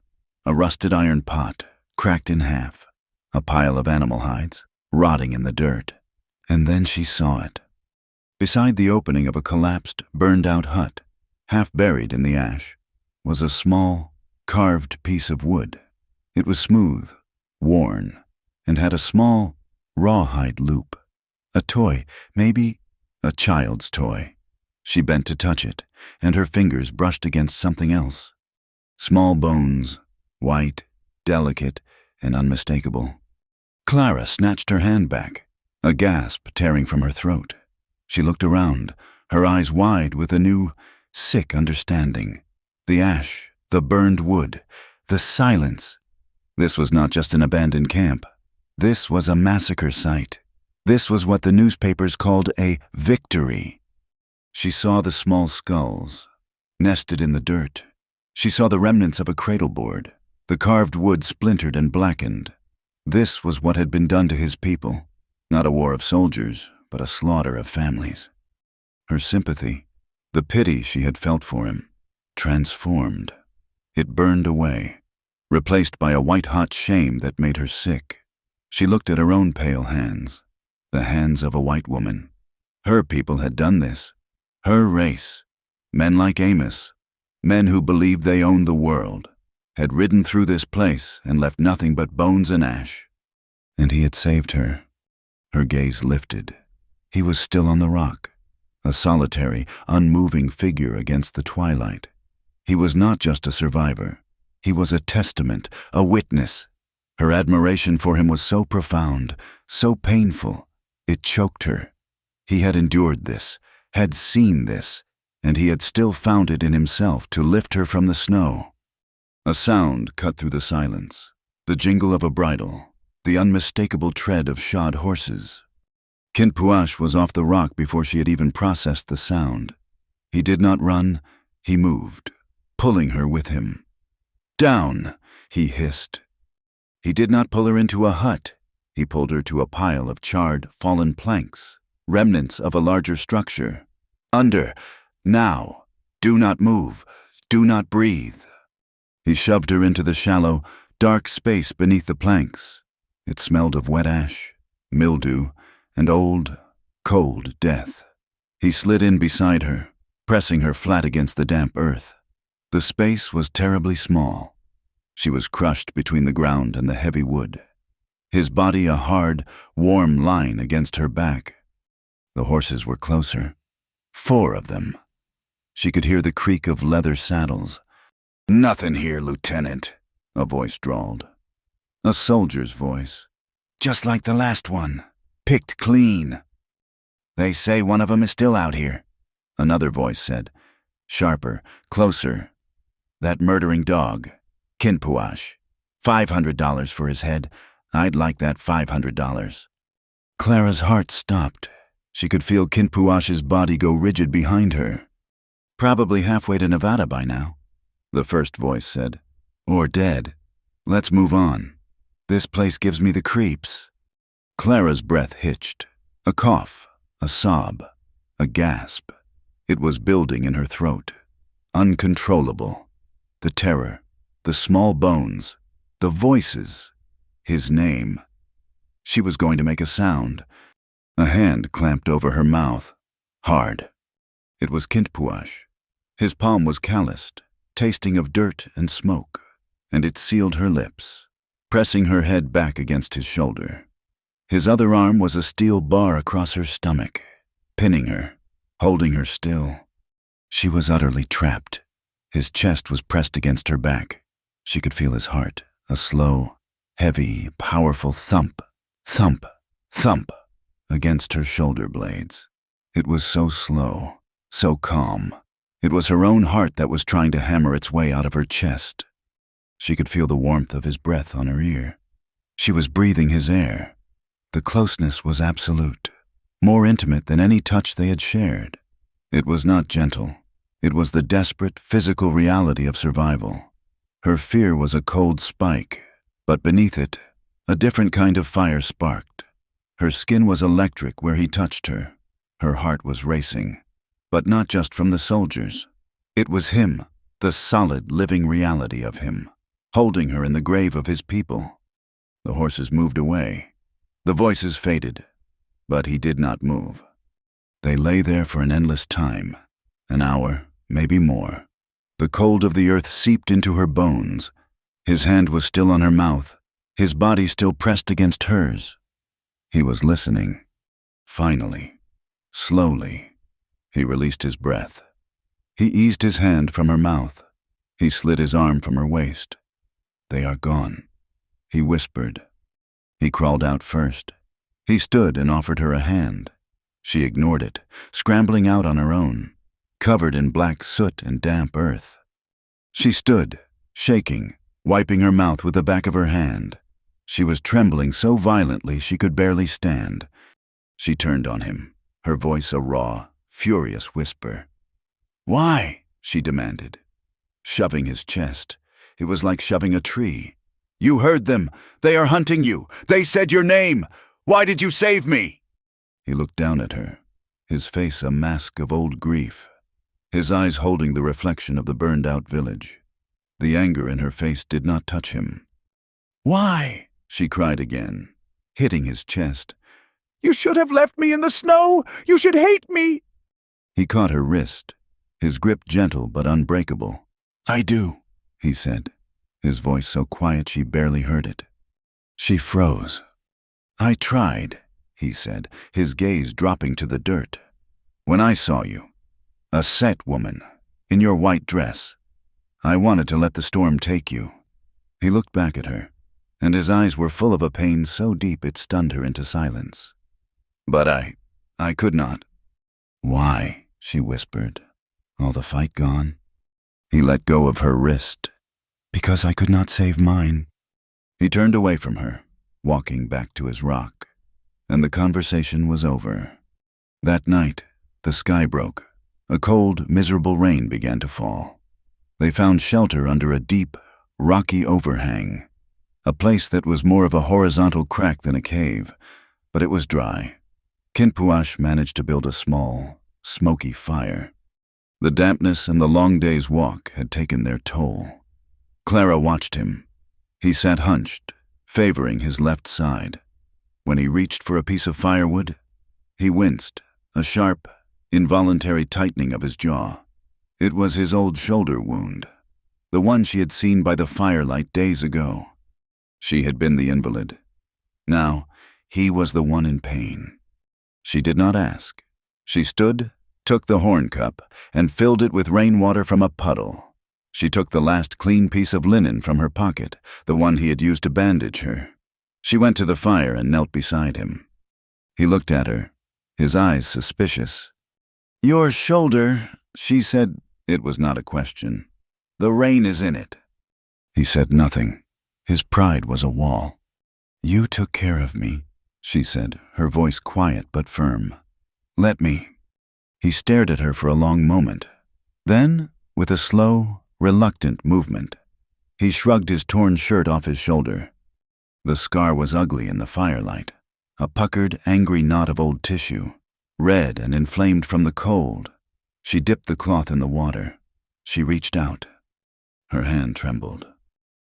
[SPEAKER 1] A rusted iron pot, cracked in half. A pile of animal hides, rotting in the dirt. And then she saw it. Beside the opening of a collapsed, burned-out hut, half buried in the ash, was a small, carved piece of wood. It was smooth, worn, and had a small, rawhide loop. A toy, maybe a child's toy. She bent to touch it, and her fingers brushed against something else. Small bones, white, delicate, and unmistakable. Clara snatched her hand back, a gasp tearing from her throat. She looked around, her eyes wide with a new, sick understanding. The ash, the burned wood, the silence. This was not just an abandoned camp. This was a massacre site. This was what the newspapers called a victory. She saw the small skulls, nested in the dirt. She saw the remnants of a cradle board, the carved wood splintered and blackened. This was what had been done to his people. Not a war of soldiers, but a slaughter of families. Her sympathy, the pity she had felt for him, transformed. It burned away, replaced by a white-hot shame that made her sick. She looked at her own pale hands, the hands of a white woman. Her people had done this. Her race, men like Amos, men who believed they owned the world, had ridden through this place and left nothing but bones and ash. And he had saved her. Her gaze lifted. He was still on the rock, a solitary, unmoving figure against the twilight. He was not just a survivor. He was a testament, a witness. Her admiration for him was so profound, so painful, it choked her. He had endured this, had seen this, and he had still found it in himself to lift her from the snow. A sound cut through the silence, the jingle of a bridle, the unmistakable tread of shod horses. Kinpuash was off the rock before she had even processed the sound. He did not run, he moved, pulling her with him. "Down," he hissed. He did not pull her into a hut. He pulled her to a pile of charred, fallen planks, remnants of a larger structure. "Under, now. Do not move. Do not breathe." He shoved her into the shallow, dark space beneath the planks. It smelled of wet ash, mildew, and old, cold death. He slid in beside her, pressing her flat against the damp earth. The space was terribly small. She was crushed between the ground and the heavy wood. His body a hard, warm line against her back. The horses were closer. 4 of them. She could hear the creak of leather saddles. "Nothing here, Lieutenant," a voice drawled. A soldier's voice. "Just like the last one. Picked clean." "They say one of them is still out here," another voice said. Sharper, closer. "That murdering dog. Kinpuash. $500 for his head. I'd like that $500. Clara's heart stopped. She could feel Kinpuash's body go rigid behind her. "Probably halfway to Nevada by now," the first voice said. "Or dead. Let's move on. This place gives me the creeps." Clara's breath hitched. A cough, a sob, a gasp. It was building in her throat. Uncontrollable. The terror, the small bones, the voices, his name. She was going to make a sound. A hand clamped over her mouth, hard. It was Kinpuash. His palm was calloused, tasting of dirt and smoke, and it sealed her lips, pressing her head back against his shoulder. His other arm was a steel bar across her stomach, pinning her, holding her still. She was utterly trapped. His chest was pressed against her back. She could feel his heart, a slow, heavy, powerful thump, thump, thump, against her shoulder blades. It was so slow, so calm. It was her own heart that was trying to hammer its way out of her chest. She could feel the warmth of his breath on her ear. She was breathing his air. The closeness was absolute, more intimate than any touch they had shared. It was not gentle. It was the desperate, physical reality of survival. Her fear was a cold spike, but beneath it, a different kind of fire sparked. Her skin was electric where he touched her. Her heart was racing, but not just from the soldiers. It was him, the solid, living reality of him, holding her in the grave of his people. The horses moved away. The voices faded, but he did not move. They lay there for an endless time, an hour, maybe more. The cold of the earth seeped into her bones. His hand was still on her mouth, his body still pressed against hers. He was listening. Finally, slowly, he released his breath. He eased his hand from her mouth. He slid his arm from her waist. "They are gone," he whispered. He crawled out first. He stood and offered her a hand. She ignored it, scrambling out on her own, covered in black soot and damp earth. She stood, shaking, wiping her mouth with the back of her hand. She was trembling so violently she could barely stand. She turned on him, her voice a raw, furious whisper. "Why?" she demanded, shoving his chest. It was like shoving a tree. "You heard them. They are hunting you. They said your name. Why did you save me?" He looked down at her, his face a mask of old grief, his eyes holding the reflection of the burned-out village. The anger in her face did not touch him. "Why?" she cried again, hitting his chest. "You should have left me in the snow! You should hate me!" He caught her wrist, his grip gentle but unbreakable. "I do," he said. his voice so quiet she barely heard it. She froze. "I tried," he said, his gaze dropping to the dirt. "When I saw you, a set woman, in your white dress, I wanted to let the storm take you." He looked back at her, and his eyes were full of a pain so deep it stunned her into silence. "But I could not." "Why?" she whispered. "All the fight gone?" He let go of her wrist. "Because I could not save mine." He turned away from her, walking back to his rock, and the conversation was over. That night, the sky broke. A cold, miserable rain began to fall. They found shelter under a deep, rocky overhang, a place that was more of a horizontal crack than a cave, but it was dry. Kinpuash managed to build a small, smoky fire. The dampness and the long day's walk had taken their toll. Clara watched him. He sat hunched, favoring his left side. When he reached for a piece of firewood, he winced, a sharp, involuntary tightening of his jaw. It was his old shoulder wound, the one she had seen by the firelight days ago. She had been the invalid. Now, he was the one in pain. She did not ask. She stood, took the horn cup, and filled it with rainwater from a puddle. She took the last clean piece of linen from her pocket, the one he had used to bandage her. She went to the fire and knelt beside him. He looked at her, his eyes suspicious. "Your shoulder," she said. It was not a question. "The rain is in it." He said nothing. His pride was a wall. "You took care of me," she said, her voice quiet but firm. "Let me." He stared at her for a long moment. Then, with a slow, reluctant movement, he shrugged his torn shirt off his shoulder. The scar was ugly in the firelight, a puckered, angry knot of old tissue, red and inflamed from the cold. She dipped the cloth in the water. She reached out. Her hand trembled.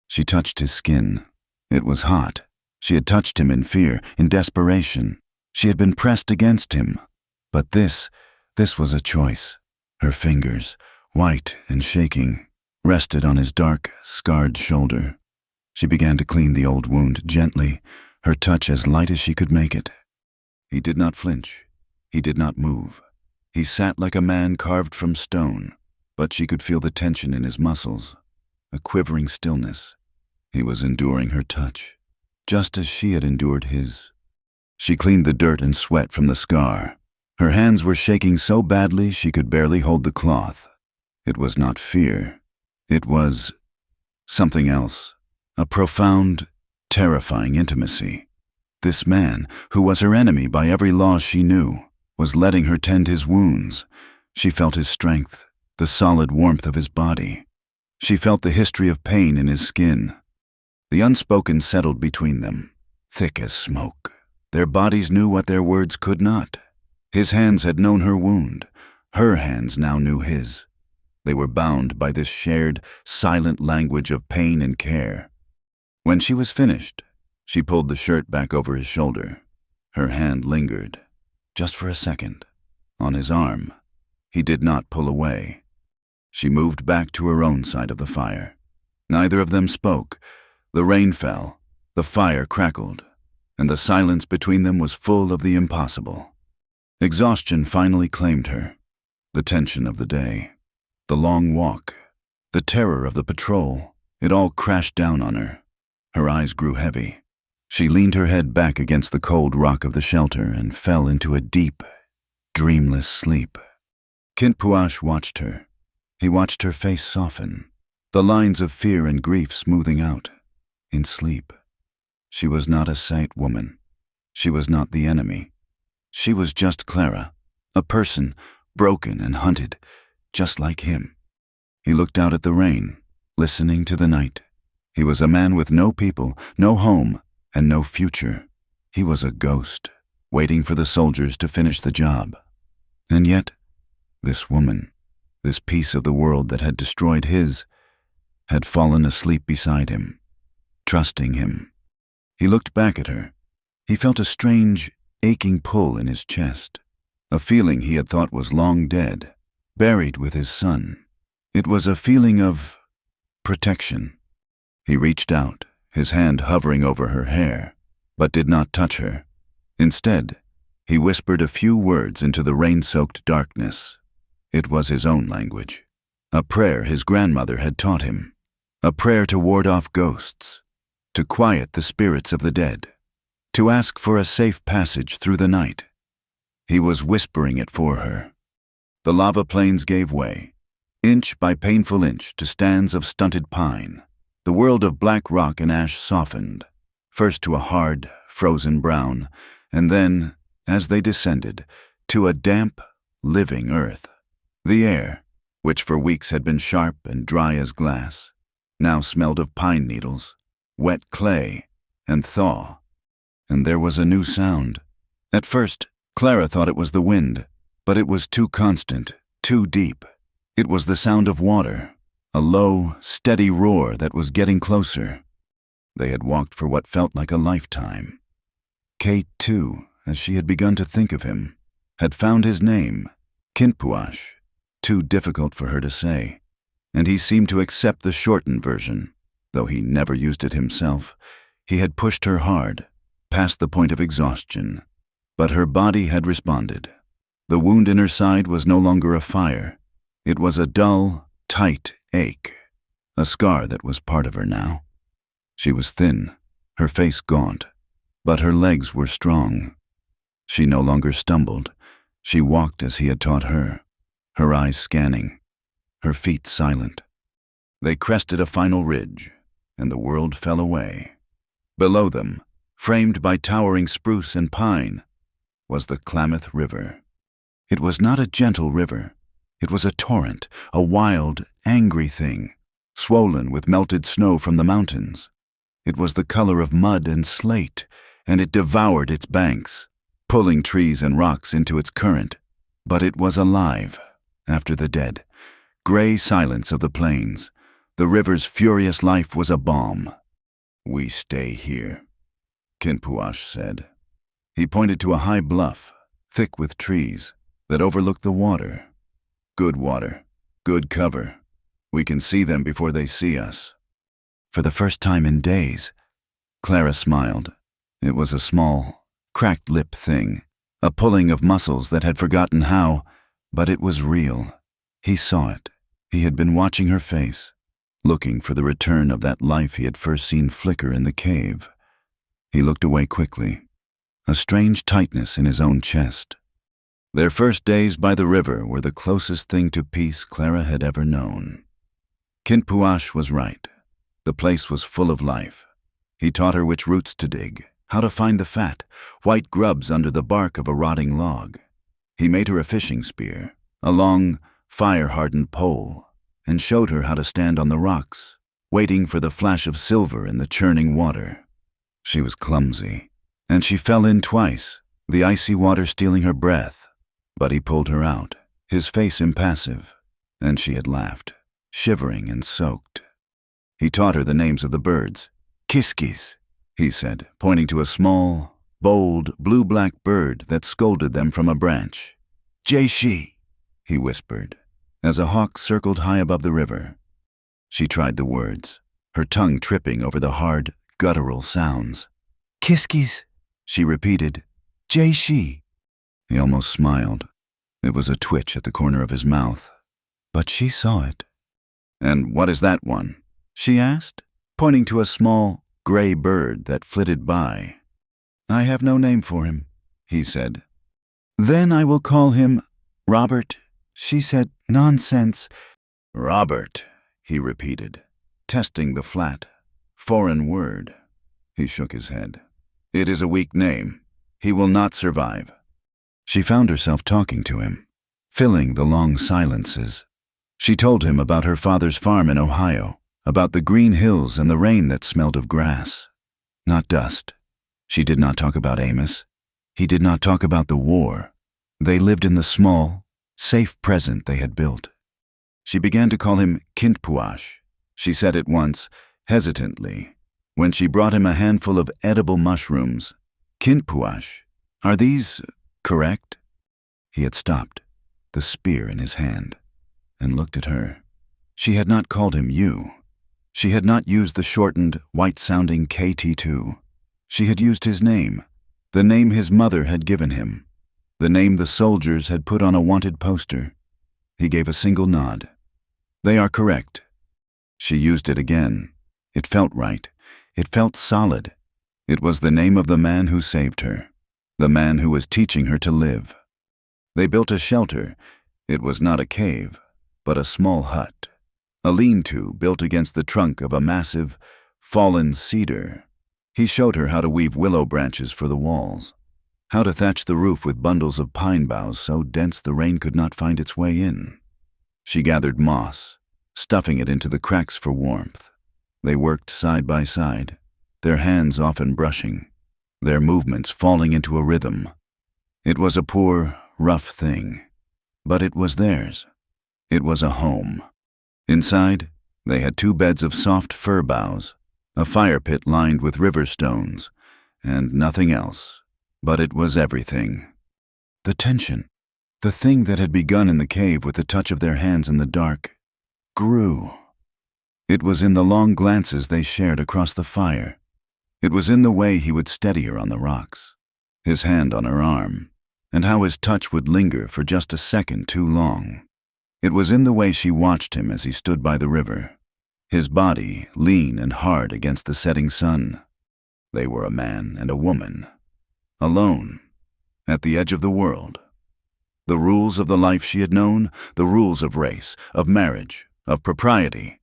[SPEAKER 1] She touched his skin. It was hot. She had touched him in fear, in desperation. She had been pressed against him. But this was a choice. Her fingers, white and shaking, rested on his dark, scarred shoulder. She began to clean the old wound gently, her touch as light as she could make it. He did not flinch. He did not move. He sat like a man carved from stone, but she could feel the tension in his muscles, a quivering stillness. He was enduring her touch, just as she had endured his. She cleaned the dirt and sweat from the scar. Her hands were shaking so badly she could barely hold the cloth. It was not fear. It was something else, a profound, terrifying intimacy. This man, who was her enemy by every law she knew, was letting her tend his wounds. She felt his strength, the solid warmth of his body. She felt the history of pain in his skin. The unspoken settled between them, thick as smoke. Their bodies knew what their words could not. His hands had known her wound. Her hands now knew his. They were bound by this shared, silent language of pain and care. When she was finished, she pulled the shirt back over his shoulder. Her hand lingered, just for a second, on his arm. He did not pull away. She moved back to her own side of the fire. Neither of them spoke. The rain fell, the fire crackled, and the silence between them was full of the impossible. Exhaustion finally claimed her. The tension of the day, the long walk, the terror of the patrol, it all crashed down on her. Her eyes grew heavy. She leaned her head back against the cold rock of the shelter and fell into a deep, dreamless sleep. Kinpuash watched her. He watched her face soften, the lines of fear and grief smoothing out. In sleep. She was not a sight woman. She was not the enemy. She was just Clara, a person, broken and hunted, just like him. He looked out at the rain, listening to the night. He was a man with no people, no home, and no future. He was a ghost, waiting for the soldiers to finish the job. And yet, this woman, this piece of the world that had destroyed his, had fallen asleep beside him, trusting him. He looked back at her. He felt a strange, aching pull in his chest, a feeling he had thought was long dead, buried with his son. It was a feeling of protection. He reached out, his hand hovering over her hair, but did not touch her. Instead, he whispered a few words into the rain-soaked darkness. It was his own language, a prayer his grandmother had taught him, a prayer to ward off ghosts, to quiet the spirits of the dead, to ask for a safe passage through the night. He was whispering it for her. The lava plains gave way, inch by painful inch, to stands of stunted pine. The world of black rock and ash softened, first to a hard, frozen brown, and then, as they descended, to a damp, living earth. The air, which for weeks had been sharp and dry as glass, now smelled of pine needles, wet clay, and thaw. And there was a new sound. At first, Clara thought it was the wind, but it was too constant, too deep. It was the sound of water, a low, steady roar that was getting closer. They had walked for what felt like a lifetime. Kate, too, as she had begun to think of him, had found his name, Kinpuash, too difficult for her to say, and he seemed to accept the shortened version. Though he never used it himself, he had pushed her hard, past the point of exhaustion. But her body had responded. The wound in her side was no longer a fire. It was a dull, tight ache, a scar that was part of her now. She was thin, her face gaunt, but her legs were strong. She no longer stumbled. She walked as he had taught her, her eyes scanning, her feet silent. They crested a final ridge, and the world fell away. Below them, framed by towering spruce and pine, was the Klamath River. It was not a gentle river. It was a torrent, a wild, angry thing, swollen with melted snow from the mountains. It was the color of mud and slate, and it devoured its banks, pulling trees and rocks into its current. But it was alive, after the dead, gray silence of the plains. The river's furious life was a balm. "We stay here," Kinpuash said. He pointed to a high bluff, thick with trees, that overlooked the water. Water, good cover. We can see them before they see us." For the first time in days, Clara smiled. It was a small, cracked lip thing, a pulling of muscles that had forgotten how, but it was real. He saw it. He had been watching her face, looking for the return of that life he had first seen flicker in the cave. He looked away quickly, a strange tightness in his own chest. Their first days by the river were the closest thing to peace Clara had ever known. Kinpuash was right. The place was full of life. He taught her which roots to dig, how to find the fat, white grubs under the bark of a rotting log. He made her a fishing spear, a long, fire-hardened pole, and showed her how to stand on the rocks, waiting for the flash of silver in the churning water. She was clumsy, and she fell in twice, the icy water stealing her breath. But he pulled her out, his face impassive, and she had laughed, shivering and soaked. He taught her the names of the birds. "Kiskis," he said, pointing to a small, bold, blue-black bird that scolded them from a branch. "Jaishi," he whispered, as a hawk circled high above the river. She tried the words, her tongue tripping over the hard, guttural sounds. "Kiskis," she repeated. "Jaishi." He almost smiled. It was a twitch at the corner of his mouth, but she saw it. "And what is that one?" she asked, pointing to a small, gray bird that flitted by. "I have no name for him," he said. "Then I will call him Robert," she said. "Nonsense." "Robert," he repeated, testing the flat, foreign word. He shook his head. "It is a weak name. He will not survive." She found herself talking to him, filling the long silences. She told him about her father's farm in Ohio, about the green hills and the rain that smelled of grass, not dust. She did not talk about Amos. He did not talk about the war. They lived in the small, safe present they had built. She began to call him Kinpuash. She said it once, hesitantly, when she brought him a handful of edible mushrooms. "Kinpuash, are these correct?" He had stopped, the spear in his hand, and looked at her. She had not called him you. She had not used the shortened, white-sounding KT2. She had used his name, the name his mother had given him, the name the soldiers had put on a wanted poster. He gave a single nod. They are correct. She used it again. It felt right. It felt solid. It was the name of the man who saved her, the man who was teaching her to live. They built a shelter. It was not a cave, but a small hut, a lean-to built against the trunk of a massive, fallen cedar. He showed her how to weave willow branches for the walls, how to thatch the roof with bundles of pine boughs so dense the rain could not find its way in. She gathered moss, stuffing it into the cracks for warmth. They worked side by side, their hands often brushing, their movements falling into a rhythm. It was a poor, rough thing, but it was theirs. It was a home. Inside, they had 2 beds of soft fir boughs, a fire pit lined with river stones, and nothing else. But it was everything. The tension, the thing that had begun in the cave with the touch of their hands in the dark, grew. It was in the long glances they shared across the fire. It was in the way he would steady her on the rocks, his hand on her arm, and how his touch would linger for just a second too long. It was in the way she watched him as he stood by the river, his body lean and hard against the setting sun. They were a man and a woman, alone, at the edge of the world. The rules of the life she had known, the rules of race, of marriage, of propriety,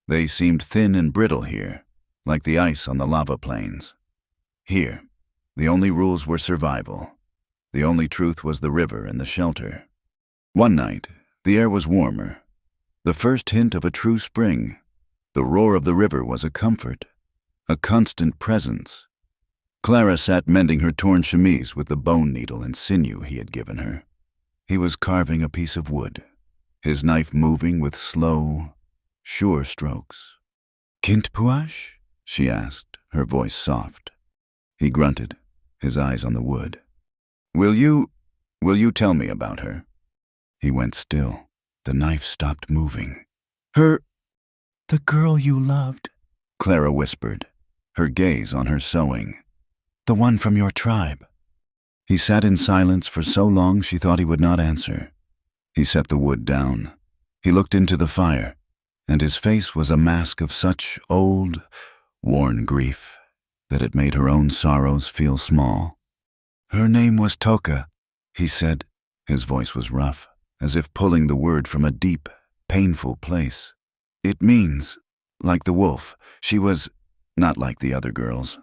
[SPEAKER 1] they seemed thin and brittle here, like the ice on the lava plains. Here, the only rules were survival. The only truth was the river and the shelter. One night, the air was warmer, the first hint of a true spring. The roar of the river was a comfort, a constant presence. Clara sat mending her torn chemise with the bone needle and sinew he had given her. He was carving a piece of wood, his knife moving with slow, sure strokes. "Kint puash?" she asked, her voice soft. He grunted, his eyes on the wood. Will you tell me about her?" He went still. The knife stopped moving. The girl you loved," Clara whispered, her gaze on her sewing. "The one from your tribe." He sat in silence for so long she thought he would not answer. He set the wood down. He looked into the fire, and his face was a mask of such old, worn grief that it made her own sorrows feel small. "Her name was Toka," he said. His voice was rough, as if pulling the word from a deep, painful place. "It means, like the wolf, she was not like the other girls.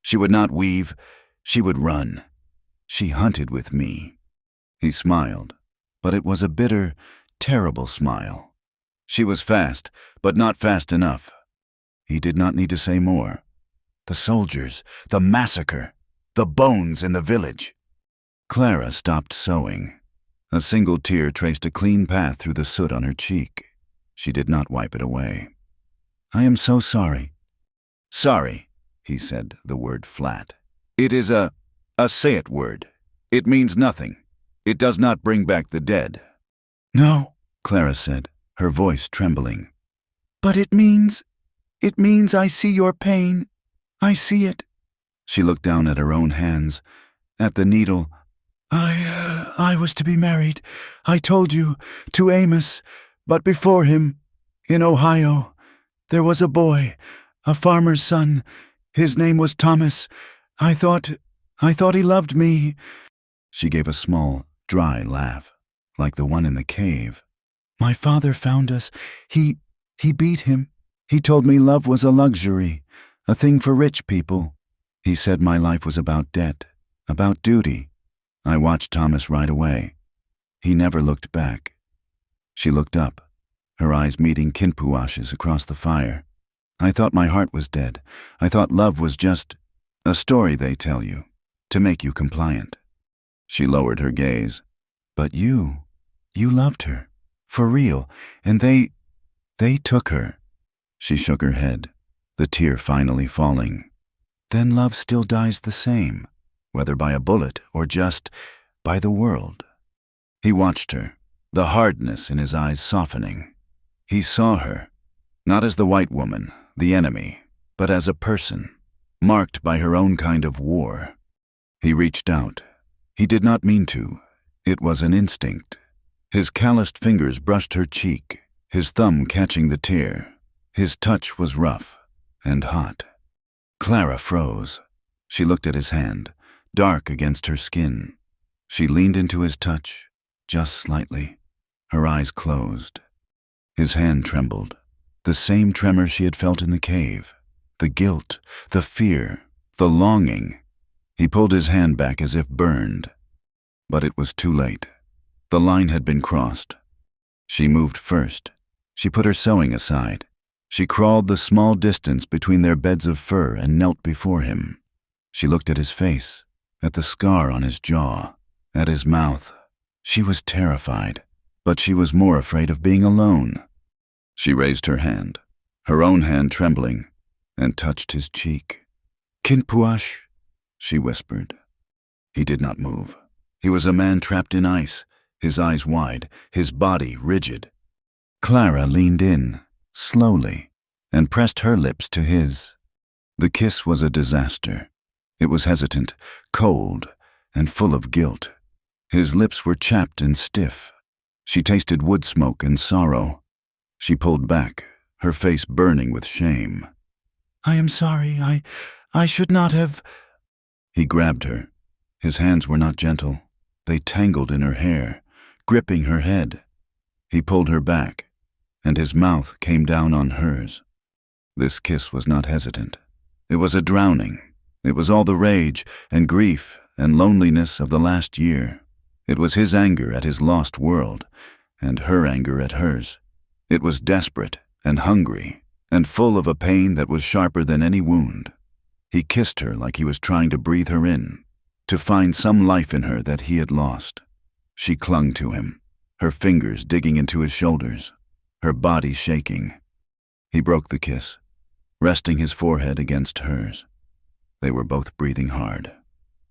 [SPEAKER 1] She would not weave, she would run. She hunted with me." He smiled, but it was a bitter, terrible smile. She was fast, but not fast enough. He did not need to say more. The soldiers, the massacre, the bones in the village. Clara stopped sewing. A single tear traced a clean path through the soot on her cheek. She did not wipe it away. "I am so sorry." "Sorry," he said, the word flat. "It is a say-it word. It means nothing. It does not bring back the dead." "No," Clara said, her voice trembling. "But it means I see your pain. I see it." She looked down at her own hands, at the needle. I was to be married, I told you, to Amos, but before him, in Ohio, there was a boy, a farmer's son. His name was Thomas. I thought he loved me." She gave a small, dry laugh, like the one in the cave. "My father found us. He beat him. He told me love was a luxury, a thing for rich people. He said my life was about debt, about duty. I watched Thomas ride away. He never looked back." She looked up, her eyes meeting Kinpuash's across the fire. "I thought my heart was dead. I thought love was just a story they tell you, to make you compliant." She lowered her gaze. "But you loved her, for real, and they took her." She shook her head, the tear finally falling. "Then love still dies the same, whether by a bullet or just by the world." He watched her, the hardness in his eyes softening. He saw her, not as the white woman, the enemy, but as a person, marked by her own kind of war. He reached out. He did not mean to. It was an instinct. His calloused fingers brushed her cheek, his thumb catching the tear. His touch was rough and hot. Clara froze. She looked at his hand, dark against her skin. She leaned into his touch, just slightly. Her eyes closed. His hand trembled, the same tremor she had felt in the cave. The guilt, the fear, the longing. He pulled his hand back as if burned. But it was too late. The line had been crossed. She moved first. She put her sewing aside. She crawled the small distance between their beds of fur and knelt before him. She looked at his face, at the scar on his jaw, at his mouth. She was terrified, but she was more afraid of being alone. She raised her hand, her own hand trembling, and touched his cheek. "Kinpuash," she whispered. He did not move. He was a man trapped in ice, his eyes wide, his body rigid. Clara leaned in, slowly, and pressed her lips to his. The kiss was a disaster. It was hesitant, cold, and full of guilt. His lips were chapped and stiff. She tasted wood smoke and sorrow. She pulled back, her face burning with shame. "I am sorry. I should not have—" He grabbed her. His hands were not gentle. They tangled in her hair, gripping her head. He pulled her back, and his mouth came down on hers. This kiss was not hesitant. It was a drowning. It was all the rage and grief and loneliness of the last year. It was his anger at his lost world, and her anger at hers. It was desperate and hungry, and full of a pain that was sharper than any wound. He kissed her like he was trying to breathe her in, to find some life in her that he had lost. She clung to him, her fingers digging into his shoulders, her body shaking. He broke the kiss, resting his forehead against hers. They were both breathing hard,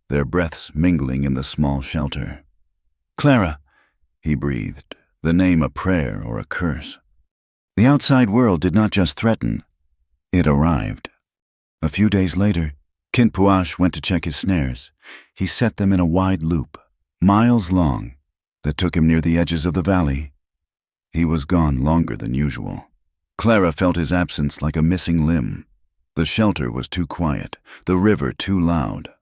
[SPEAKER 1] their breaths mingling in the small shelter. "Clara," he breathed, the name a prayer or a curse. The outside world did not just threaten, it arrived. A few days later, Kinpuash went to check his snares. He set them in a wide loop, miles long, that took him near the edges of the valley. He was gone longer than usual. Clara felt his absence like a missing limb. The shelter was too quiet, the river too loud.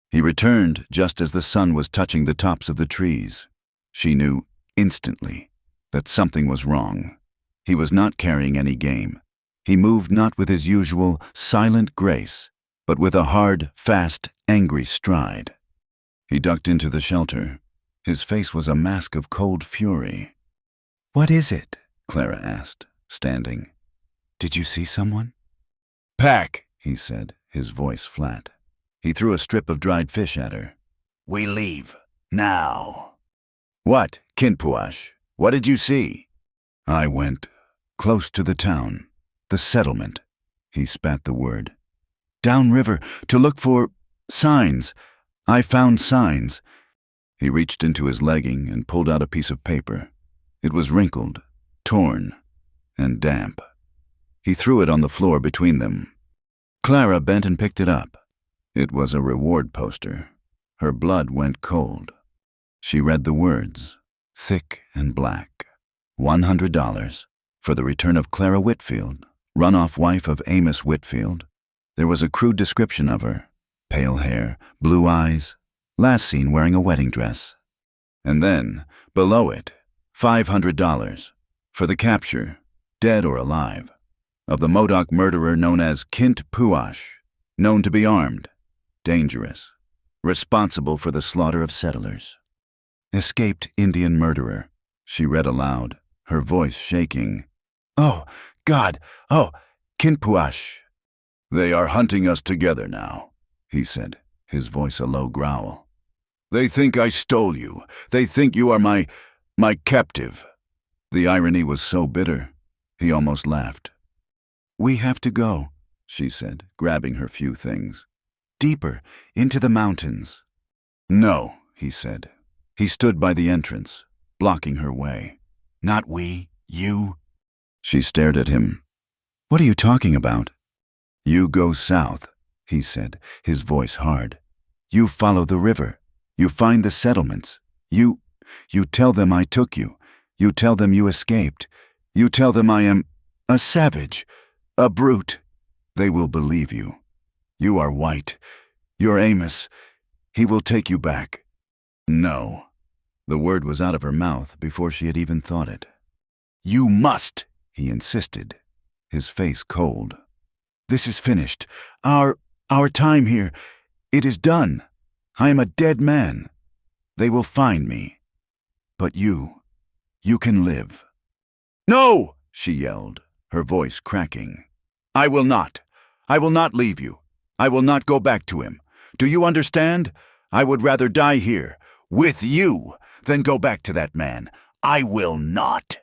[SPEAKER 1] He returned just as the sun was touching the tops of the trees. She knew instantly that something was wrong. He was not carrying any game. He moved not with his usual silent grace, but with a hard, fast, angry stride. He ducked into the shelter. His face was a mask of cold fury. "What is it?" Clara asked, standing. "Did you see someone?" "Pack," he said, his voice flat. He threw a strip of dried fish at her. "We leave. Now." "What, Kinpuash? What did you see?" "I went close to the town, the settlement." He spat the word. "Downriver to look for signs. I found signs." He reached into his legging and pulled out a piece of paper. It was wrinkled, torn, and damp. He threw it on the floor between them. Clara bent and picked it up. It was a reward poster. Her blood went cold. She read the words, thick and black. $100 for the return of Clara Whitfield, runoff wife of Amos Whitfield. There was a crude description of her. Pale hair, blue eyes, last seen wearing a wedding dress. And then, below it, $500 for the capture, dead or alive, of the Modoc murderer known as Kinpuash, known to be armed, dangerous, responsible for the slaughter of settlers. "Escaped Indian murderer," she read aloud, her voice shaking. "Oh, God! Oh, Kinpuash!" "They are hunting us together now," he said, his voice a low growl. "They think I stole you. They think you are my captive." The irony was so bitter, he almost laughed. "We have to go," she said, grabbing her few things. "Deeper, into the mountains." "No," he said. He stood by the entrance, blocking her way. "Not we, you." She stared at him. What are you talking about? You go south, he said, his voice hard. You follow the river. You find the settlements. You tell them I took you. You tell them you escaped. You tell them I am a savage, a brute. They will believe you. You are white. You're Amos. He will take you back. No. The word was out of her mouth before she had even thought it. You must, he insisted, his face cold. This is finished. Our time here, it is done. I am a dead man. They will find me. But you can live. No, she yelled, her voice cracking. I will not. I will not leave you. I will not go back to him. Do you understand? I would rather die here, with you, than go back to that man. I will not.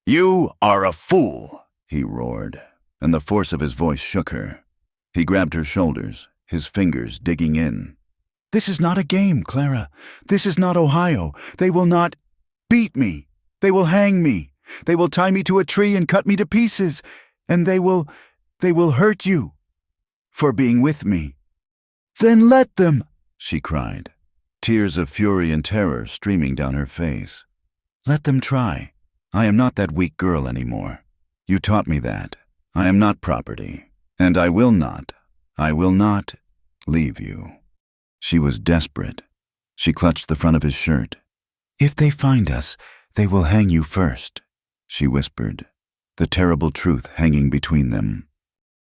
[SPEAKER 1] You are a fool, he roared, and the force of his voice shook her. He grabbed her shoulders, his fingers digging in. This is not a game, Clara. This is not Ohio. They will not beat me. They will hang me. They will tie me to a tree and cut me to pieces. And they will hurt you for being with me. Then let them, she cried, tears of fury and terror streaming down her face. Let them try. I am not that weak girl anymore. You taught me that. I am not property, and I will not leave you. She was desperate. She clutched the front of his shirt. If they find us, they will hang you first, she whispered, the terrible truth hanging between them.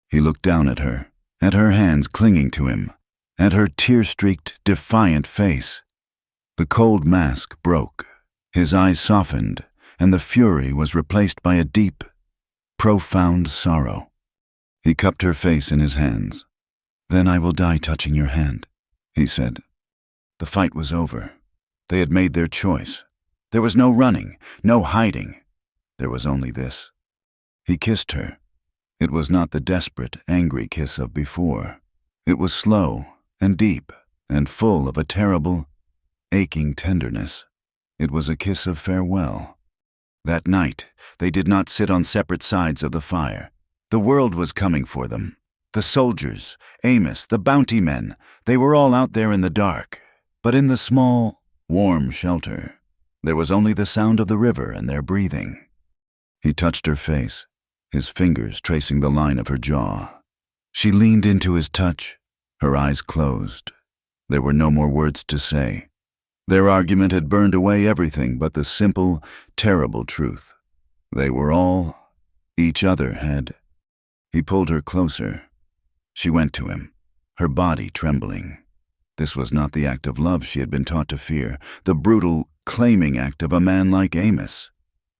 [SPEAKER 1] He looked down at her hands clinging to him, at her tear-streaked, defiant face. The cold mask broke, his eyes softened, and the fury was replaced by a deep, profound sorrow. He cupped her face in his hands. Then I will die touching your hand, he said. The fight was over. They had made their choice. There was no running, no hiding. There was only this. He kissed her. It was not the desperate, angry kiss of before. It was slow and deep and full of a terrible, aching tenderness. It was a kiss of farewell. That night, they did not sit on separate sides of the fire. The world was coming for them. The soldiers, Amos, the bounty men, they were all out there in the dark. But in the small, warm shelter, there was only the sound of the river and their breathing. He touched her face, his fingers tracing the line of her jaw. She leaned into his touch, her eyes closed. There were no more words to say. Their argument had burned away everything but the simple, terrible truth. They were all each other had. He pulled her closer. She went to him, her body trembling. This was not the act of love she had been taught to fear, the brutal, claiming act of a man like Amos.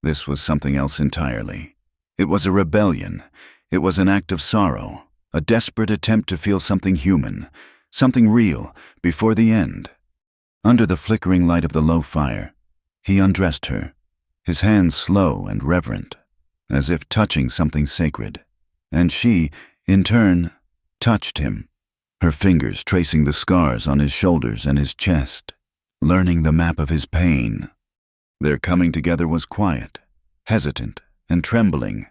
[SPEAKER 1] This was something else entirely. It was a rebellion. It was an act of sorrow, a desperate attempt to feel something human, something real, before the end. Under the flickering light of the low fire, he undressed her, his hands slow and reverent, as if touching something sacred. And she, in turn, touched him, her fingers tracing the scars on his shoulders and his chest, learning the map of his pain. Their coming together was quiet, hesitant, and trembling.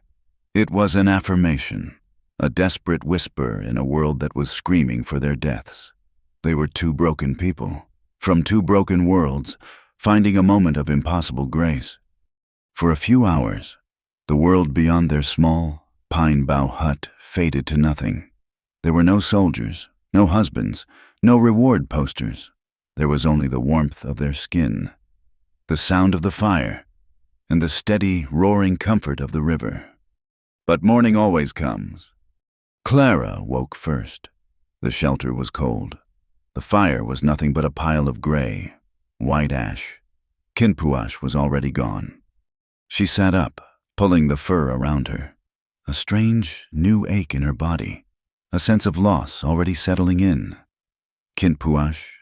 [SPEAKER 1] It was an affirmation, a desperate whisper in a world that was screaming for their deaths. They were two broken people, from two broken worlds, finding a moment of impossible grace. For a few hours, the world beyond their small, pine-bough hut faded to nothing. There were no soldiers, no husbands, no reward posters. There was only the warmth of their skin, the sound of the fire, and the steady, roaring comfort of the river. But morning always comes. Clara woke first. The shelter was cold. The fire was nothing but a pile of gray, white ash. Kinpuash was already gone. She sat up, pulling the fur around her. A strange, new ache in her body, a sense of loss already settling in. Kinpuash.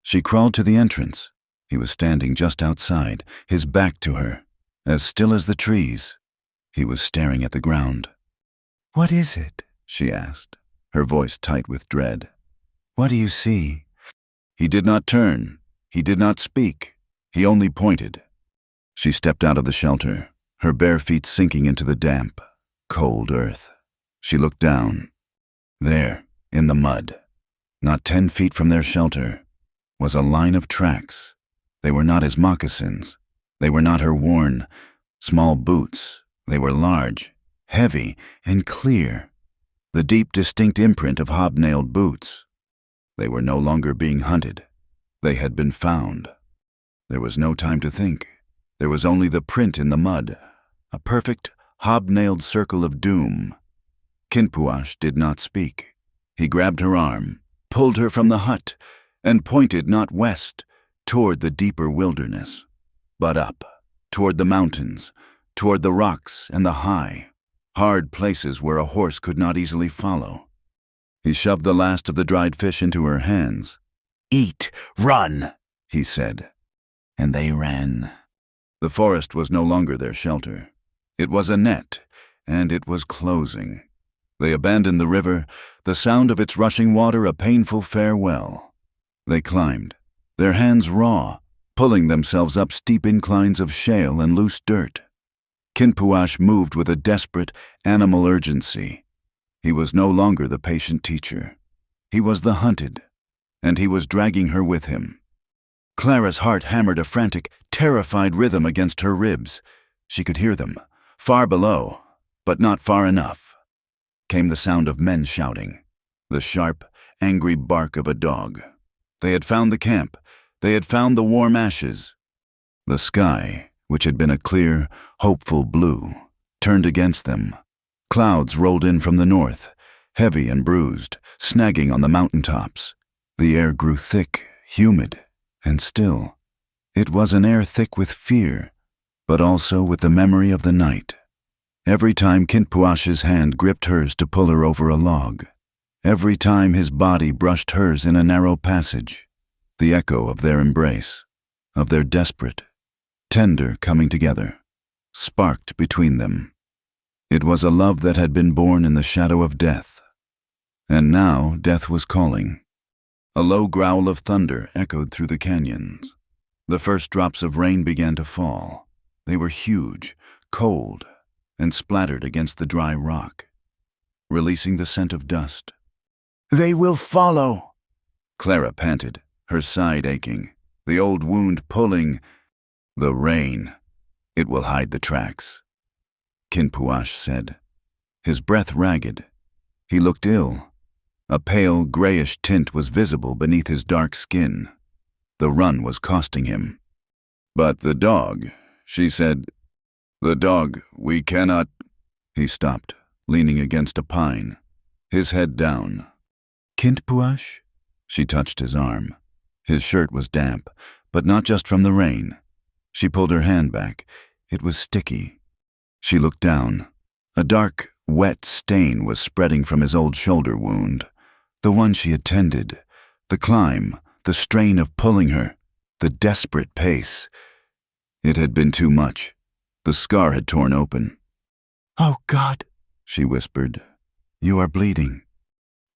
[SPEAKER 1] She crawled to the entrance. He was standing just outside, his back to her, as still as the trees. He was staring at the ground. "What is it?" she asked, her voice tight with dread. "What do you see?" He did not turn. He did not speak. He only pointed. She stepped out of the shelter, her bare feet sinking into the damp. Cold earth. She looked down. There, in the mud, not 10 feet from their shelter, was a line of tracks. They were not his moccasins. They were not her worn, small boots. They were large, heavy, and clear. The deep, distinct imprint of hobnailed boots. They were no longer being hunted. They had been found. There was no time to think. There was only the print in the mud, a perfect, hobnailed circle of doom. Kinpuash did not speak. He grabbed her arm, pulled her from the hut, and pointed not west, toward the deeper wilderness, but up, toward the mountains, toward the rocks and the high, hard places where a horse could not easily follow. He shoved the last of the dried fish into her hands. "Eat, run," he said. And they ran. The forest was no longer their shelter. It was a net, and it was closing. They abandoned the river, the sound of its rushing water a painful farewell. They climbed, their hands raw, pulling themselves up steep inclines of shale and loose dirt. Kinpuash moved with a desperate, animal urgency. He was no longer the patient teacher. He was the hunted, and he was dragging her with him. Clara's heart hammered a frantic, terrified rhythm against her ribs. She could hear them, far below, but not far enough. Came the sound of men shouting, the sharp, angry bark of a dog. They had found the camp. They had found the warm ashes. The sky, which had been a clear, hopeful blue, turned against them. Clouds rolled in from the north, heavy and bruised, snagging on the mountaintops. The air grew thick, humid, and still. It was an air thick with fear, but also with the memory of the night. Every time Kinpuash's hand gripped hers to pull her over a log, every time his body brushed hers in a narrow passage, the echo of their embrace, of their desperate, tender coming together, sparked between them. It was a love that had been born in the shadow of death, and now death was calling. A low growl of thunder echoed through the canyons. The first drops of rain began to fall. They were huge, cold, and splattered against the dry rock, releasing the scent of dust. "They will follow," Clara panted, her side aching, the old wound pulling. "The rain. It will hide the tracks," Kinpuash said, his breath ragged. He looked ill. A pale, grayish tint was visible beneath his dark skin. The run was costing him. "But the dog," she said. "The dog, we cannot—" He stopped, leaning against a pine, his head down. "Kinpuash?" She touched his arm. His shirt was damp, but not just from the rain. She pulled her hand back. It was sticky. She looked down. A dark, wet stain was spreading from his old shoulder wound, the one she had tended. The climb, the strain of pulling her, the desperate pace. It had been too much. The scar had torn open. "Oh, God," she whispered. "You are bleeding."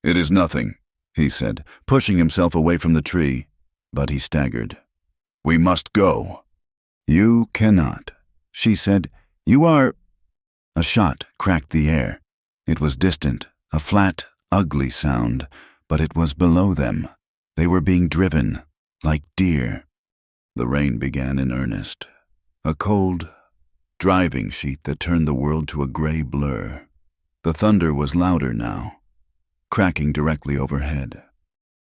[SPEAKER 1] "It is nothing," he said, pushing himself away from the tree, but he staggered. "We must go." "You cannot," she said. "You are—" A shot cracked the air. It was distant, a flat, ugly sound, but it was below them. They were being driven, like deer. The rain began in earnest. A cold, driving sheet that turned the world to a gray blur. The thunder was louder now, cracking directly overhead.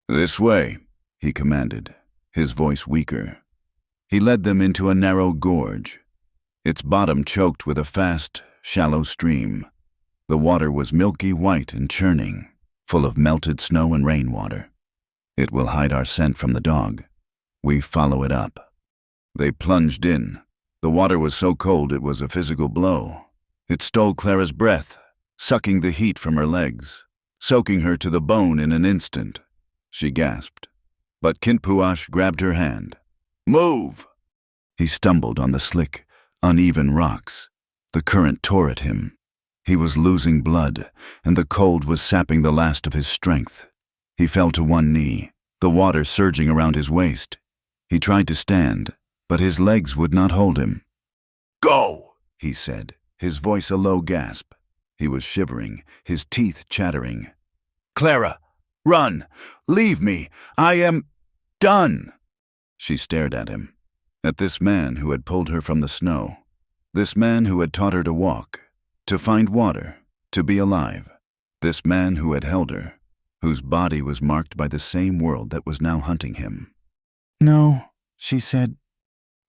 [SPEAKER 1] "This way," he commanded, his voice weaker. He led them into a narrow gorge, its bottom choked with a fast, shallow stream. The water was milky white and churning, full of melted snow and rainwater. "It will hide our scent from the dog. We follow it up." They plunged in. The water was so cold it was a physical blow. It stole Clara's breath, sucking the heat from her legs, soaking her to the bone in an instant. She gasped, but Kinpuash grabbed her hand. "Move!" He stumbled on the slick, uneven rocks. The current tore at him. He was losing blood, and the cold was sapping the last of his strength. He fell to one knee, the water surging around his waist. He tried to stand, but his legs would not hold him. "Go!" he said, his voice a low gasp. He was shivering, his teeth chattering. "Clara, run! Leave me! I am done!" She stared at him, at this man who had pulled her from the snow, this man who had taught her to walk, to find water, to be alive, this man who had held her, whose body was marked by the same world that was now hunting him. "No," she said.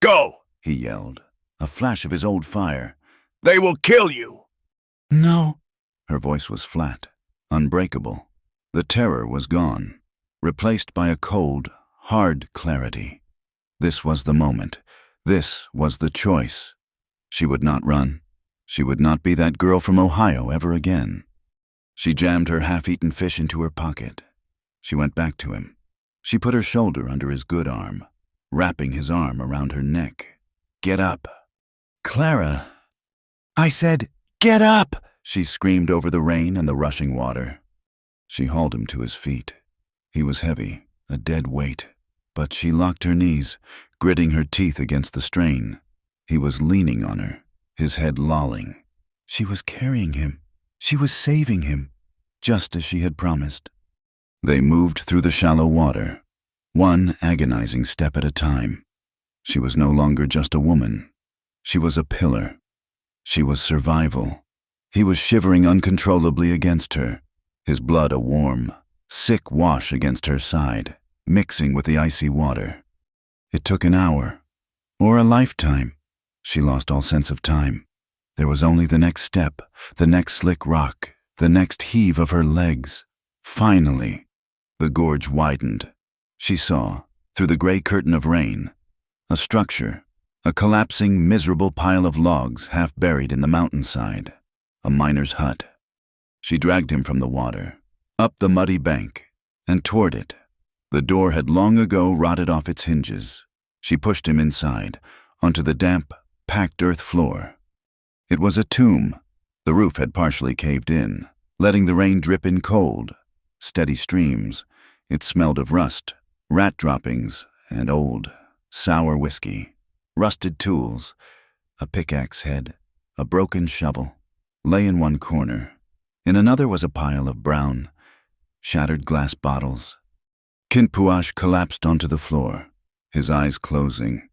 [SPEAKER 2] "Go!"
[SPEAKER 1] he yelled, a flash of his old fire.
[SPEAKER 2] "They will kill you!"
[SPEAKER 1] "No." Her voice was flat, unbreakable. The terror was gone, replaced by a cold, hard clarity. This was the moment. This was the choice. She would not run. She would not be that girl from Ohio ever again. She jammed her half-eaten fish into her pocket. She went back to him. She put her shoulder under his good arm, wrapping his arm around her neck. "Get up." "Clara." "I said, get up!" she screamed over the rain and the rushing water. She hauled him to his feet. He was heavy, a dead weight, but she locked her knees, gritting her teeth against the strain. He was leaning on her, his head lolling. She was carrying him. She was saving him, just as she had promised. They moved through the shallow water, one agonizing step at a time. She was no longer just a woman. She was a pillar. She was survival. He was shivering uncontrollably against her, his blood a warm, sick wash against her side, mixing with the icy water. It took an hour, or a lifetime. She lost all sense of time. There was only the next step, the next slick rock, the next heave of her legs. Finally, the gorge widened. She saw, through the gray curtain of rain, a structure, a collapsing, miserable pile of logs half buried in the mountainside, a miner's hut. She dragged him from the water, up the muddy bank, and toward it. The door had long ago rotted off its hinges. She pushed him inside, onto the damp, packed earth floor. It was a tomb. The roof had partially caved in, letting the rain drip in cold, steady streams. It smelled of rust, rat droppings, and old, sour whiskey. Rusted tools, a pickaxe head, a broken shovel, lay in one corner. In another was a pile of brown, shattered glass bottles. Kinpuash collapsed onto the floor, his eyes closing,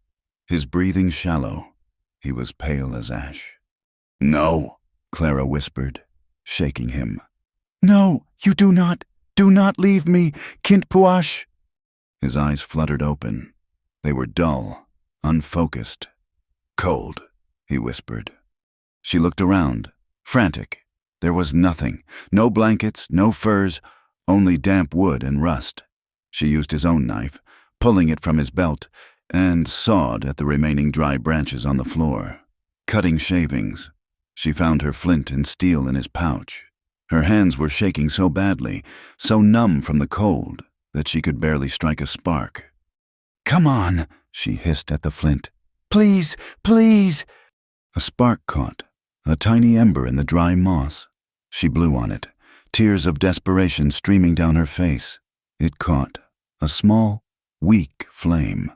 [SPEAKER 1] his breathing shallow. He was pale as ash. "No," Clara whispered, shaking him. "No, you do not leave me, Kinpuash." His eyes fluttered open. They were dull, unfocused. "Cold," he whispered. She looked around, frantic. There was nothing, no blankets, no furs, only damp wood and rust. She used his own knife, pulling it from his belt, and sawed at the remaining dry branches on the floor, cutting shavings. She found her flint and steel in his pouch. Her hands were shaking so badly, so numb from the cold, that she could barely strike a spark. "Come on," she hissed at the flint. "Please, please." A spark caught, a tiny ember in the dry moss. She blew on it, tears of desperation streaming down her face. It caught, a small, weak flame.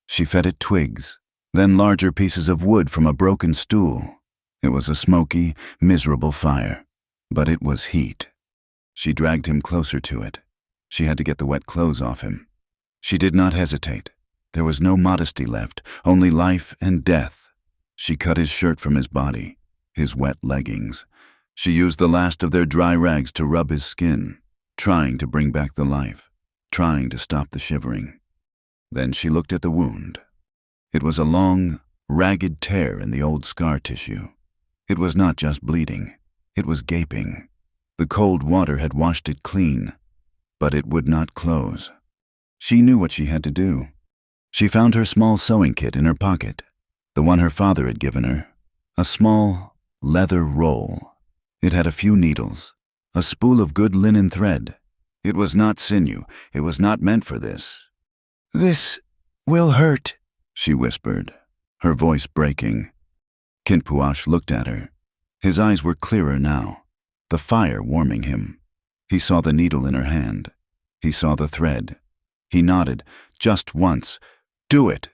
[SPEAKER 1] She fed it twigs, then larger pieces of wood from a broken stool. It was a smoky, miserable fire, but it was heat. She dragged him closer to it. She had to get the wet clothes off him. She did not hesitate. There was no modesty left, only life and death. She cut his shirt from his body, his wet leggings. She used the last of their dry rags to rub his skin, trying to bring back the life, trying to stop the shivering. Then she looked at the wound. It was a long, ragged tear in the old scar tissue. It was not just bleeding. It was gaping. The cold water had washed it clean, but it would not close. She knew what she had to do. She found her small sewing kit in her pocket, the one her father had given her, a small leather roll. It had a few needles, a spool of good linen thread. It was not sinew. It was not meant for this. "This will hurt," she whispered, her voice breaking. Kinpuash looked at her. His eyes were clearer now, the fire warming him. He saw the needle in her hand. He saw the thread. He nodded, just once. "Do it."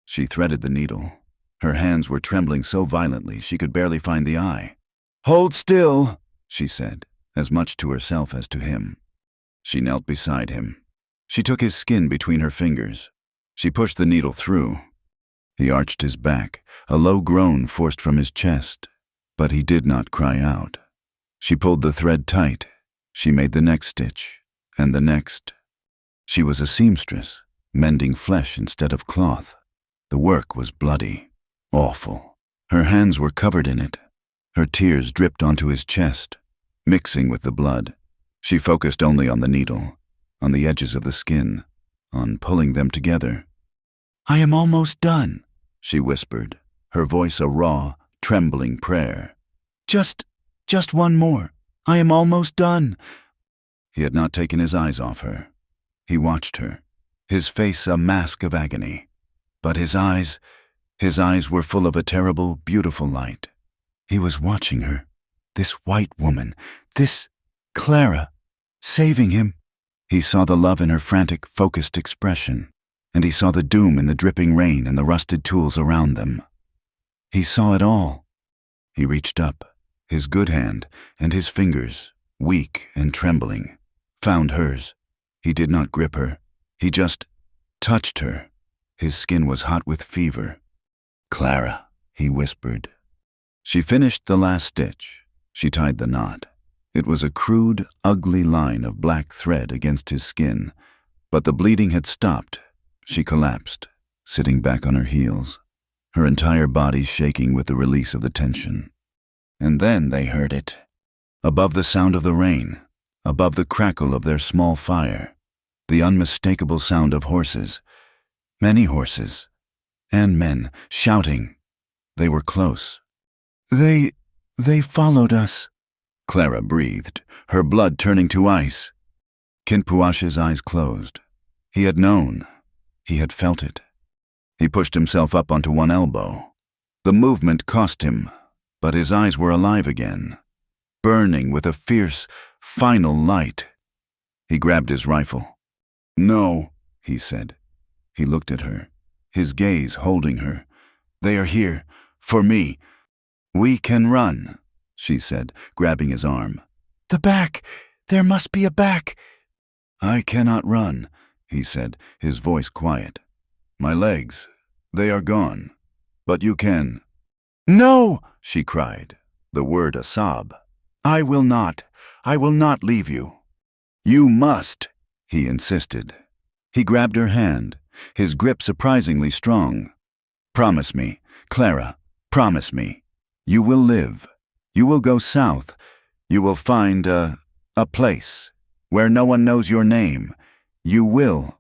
[SPEAKER 1] She threaded the needle. Her hands were trembling so violently she could barely find the eye. Hold still, she said, as much to herself as to him. She knelt beside him. She took his skin between her fingers. She pushed the needle through. He arched his back, a low groan forced from his chest, but he did not cry out. She pulled the thread tight. She made the next stitch, and the next. She was a seamstress, mending flesh instead of cloth. The work was bloody, awful. Her hands were covered in it. Her tears dripped onto his chest, mixing with the blood. She focused only on the needle, on the edges of the skin, on pulling them together. I am almost done, she whispered, her voice a raw, trembling prayer. Just one more. I am almost done. He had not taken his eyes off her. He watched her, his face a mask of agony. But his eyes were full of a terrible, beautiful light. He was watching her, this white woman, this Clara, saving him. He saw the love in her frantic, focused expression, and he saw the doom in the dripping rain and the rusted tools around them. He saw it all. He reached up, his good hand and his fingers, weak and trembling, found hers. He did not grip her. He just touched her. His skin was hot with fever. Clara, he whispered. She finished the last stitch. She tied the knot. It was a crude, ugly line of black thread against his skin, but the bleeding had stopped. She collapsed, sitting back on her heels, her entire body shaking with the release of the tension. And then they heard it. Above the sound of the rain, above the crackle of their small fire, the unmistakable sound of horses, many horses, and men shouting. They were close. They followed us, Clara breathed, her blood turning to ice. Kinpuash's eyes closed. He had known. He had felt it. He pushed himself up onto one elbow. The movement cost him, but his eyes were alive again, burning with a fierce, final light. He grabbed his rifle. No, he said. He looked at her, his gaze holding her. They are here, for me. We can run, she said, grabbing his arm. The back! There must be a back! I cannot run, he said, his voice quiet. My legs, they are gone. But you can. No, she cried, the word a sob. I will not leave you. You must, he insisted. He grabbed her hand, his grip surprisingly strong. Promise me, Clara, promise me. You will live. You will go south. You will find a place where no one knows your name. You will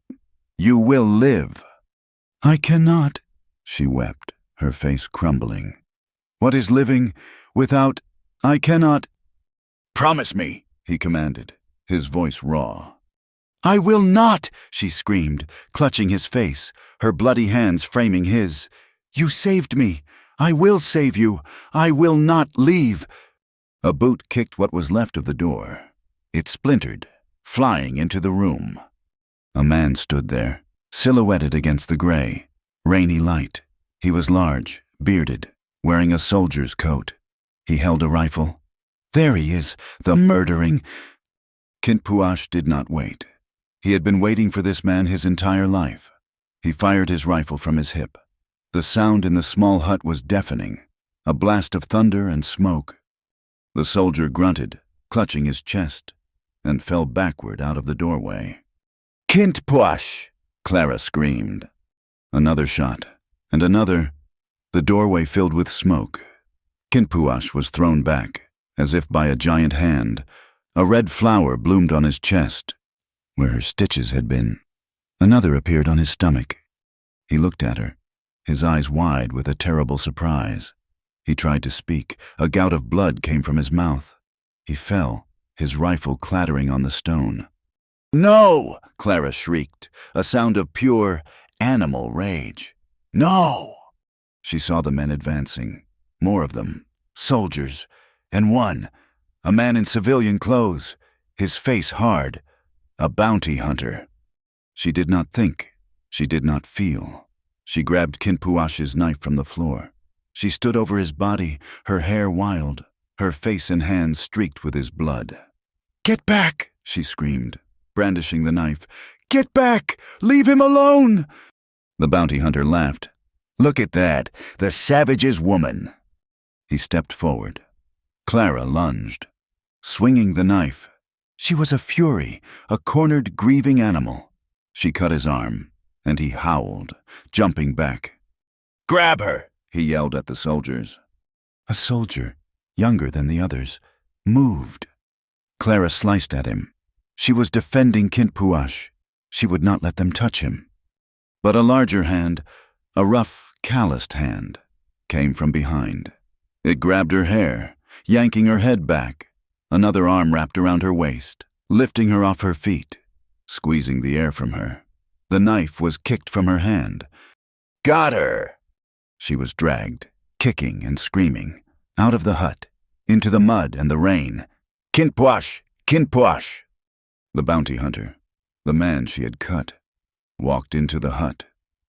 [SPEAKER 1] live. I cannot, she wept, her face crumbling. What is living without, I cannot. Promise me, he commanded, his voice raw. I will not, she screamed, clutching his face, her bloody hands framing his. You saved me. I will save you. I will not leave. A boot kicked what was left of the door. It splintered, flying into the room. A man stood there, silhouetted against the gray, rainy light. He was large, bearded, wearing a soldier's coat. He held a rifle. There he is, the murdering. Kinpuash did not wait. He had been waiting for this man his entire life. He fired his rifle from his hip. The sound in the small hut was deafening, a blast of thunder and smoke. The soldier grunted, clutching his chest, and fell backward out of the doorway. Kinpuash! Clara screamed. Another shot, and another. The doorway filled with smoke. Kinpuash was thrown back, as if by a giant hand. A red flower bloomed on his chest, where her stitches had been. Another appeared on his stomach. He looked at her, his eyes wide with a terrible surprise. He tried to speak. A gout of blood came from his mouth. He fell, his rifle clattering on the stone. No! Clara shrieked, a sound of pure, animal rage. No! She saw the men advancing, more of them, soldiers, and one, a man in civilian clothes, his face hard, a bounty hunter. She did not think. She did not feel. She grabbed Kinpuash's knife from the floor. She stood over his body, her hair wild. her face and hands streaked with his blood. "Get back!" she screamed, brandishing the knife. "Get back! Leave him alone!" The bounty hunter laughed. "Look at that, the savage's woman." He stepped forward. Clara lunged, swinging the knife. She was a fury, a cornered, grieving animal. She cut his arm, and he howled, jumping back.
[SPEAKER 2] Grab her!
[SPEAKER 1] He yelled at the soldiers. A soldier, younger than the others, moved. Clara sliced at him. She was defending Kinpuash. She would not let them touch him. But a larger hand, a rough, calloused hand, came from behind. It grabbed her hair, yanking her head back. Another arm wrapped around her waist, lifting her off her feet, squeezing the air from her. The knife was kicked from her hand.
[SPEAKER 2] Got her!
[SPEAKER 1] She was dragged, kicking and screaming, out of the hut, into the mud and the rain.
[SPEAKER 2] Kinpuash! Kinpuash!
[SPEAKER 1] The bounty hunter, the man she had cut, walked into the hut.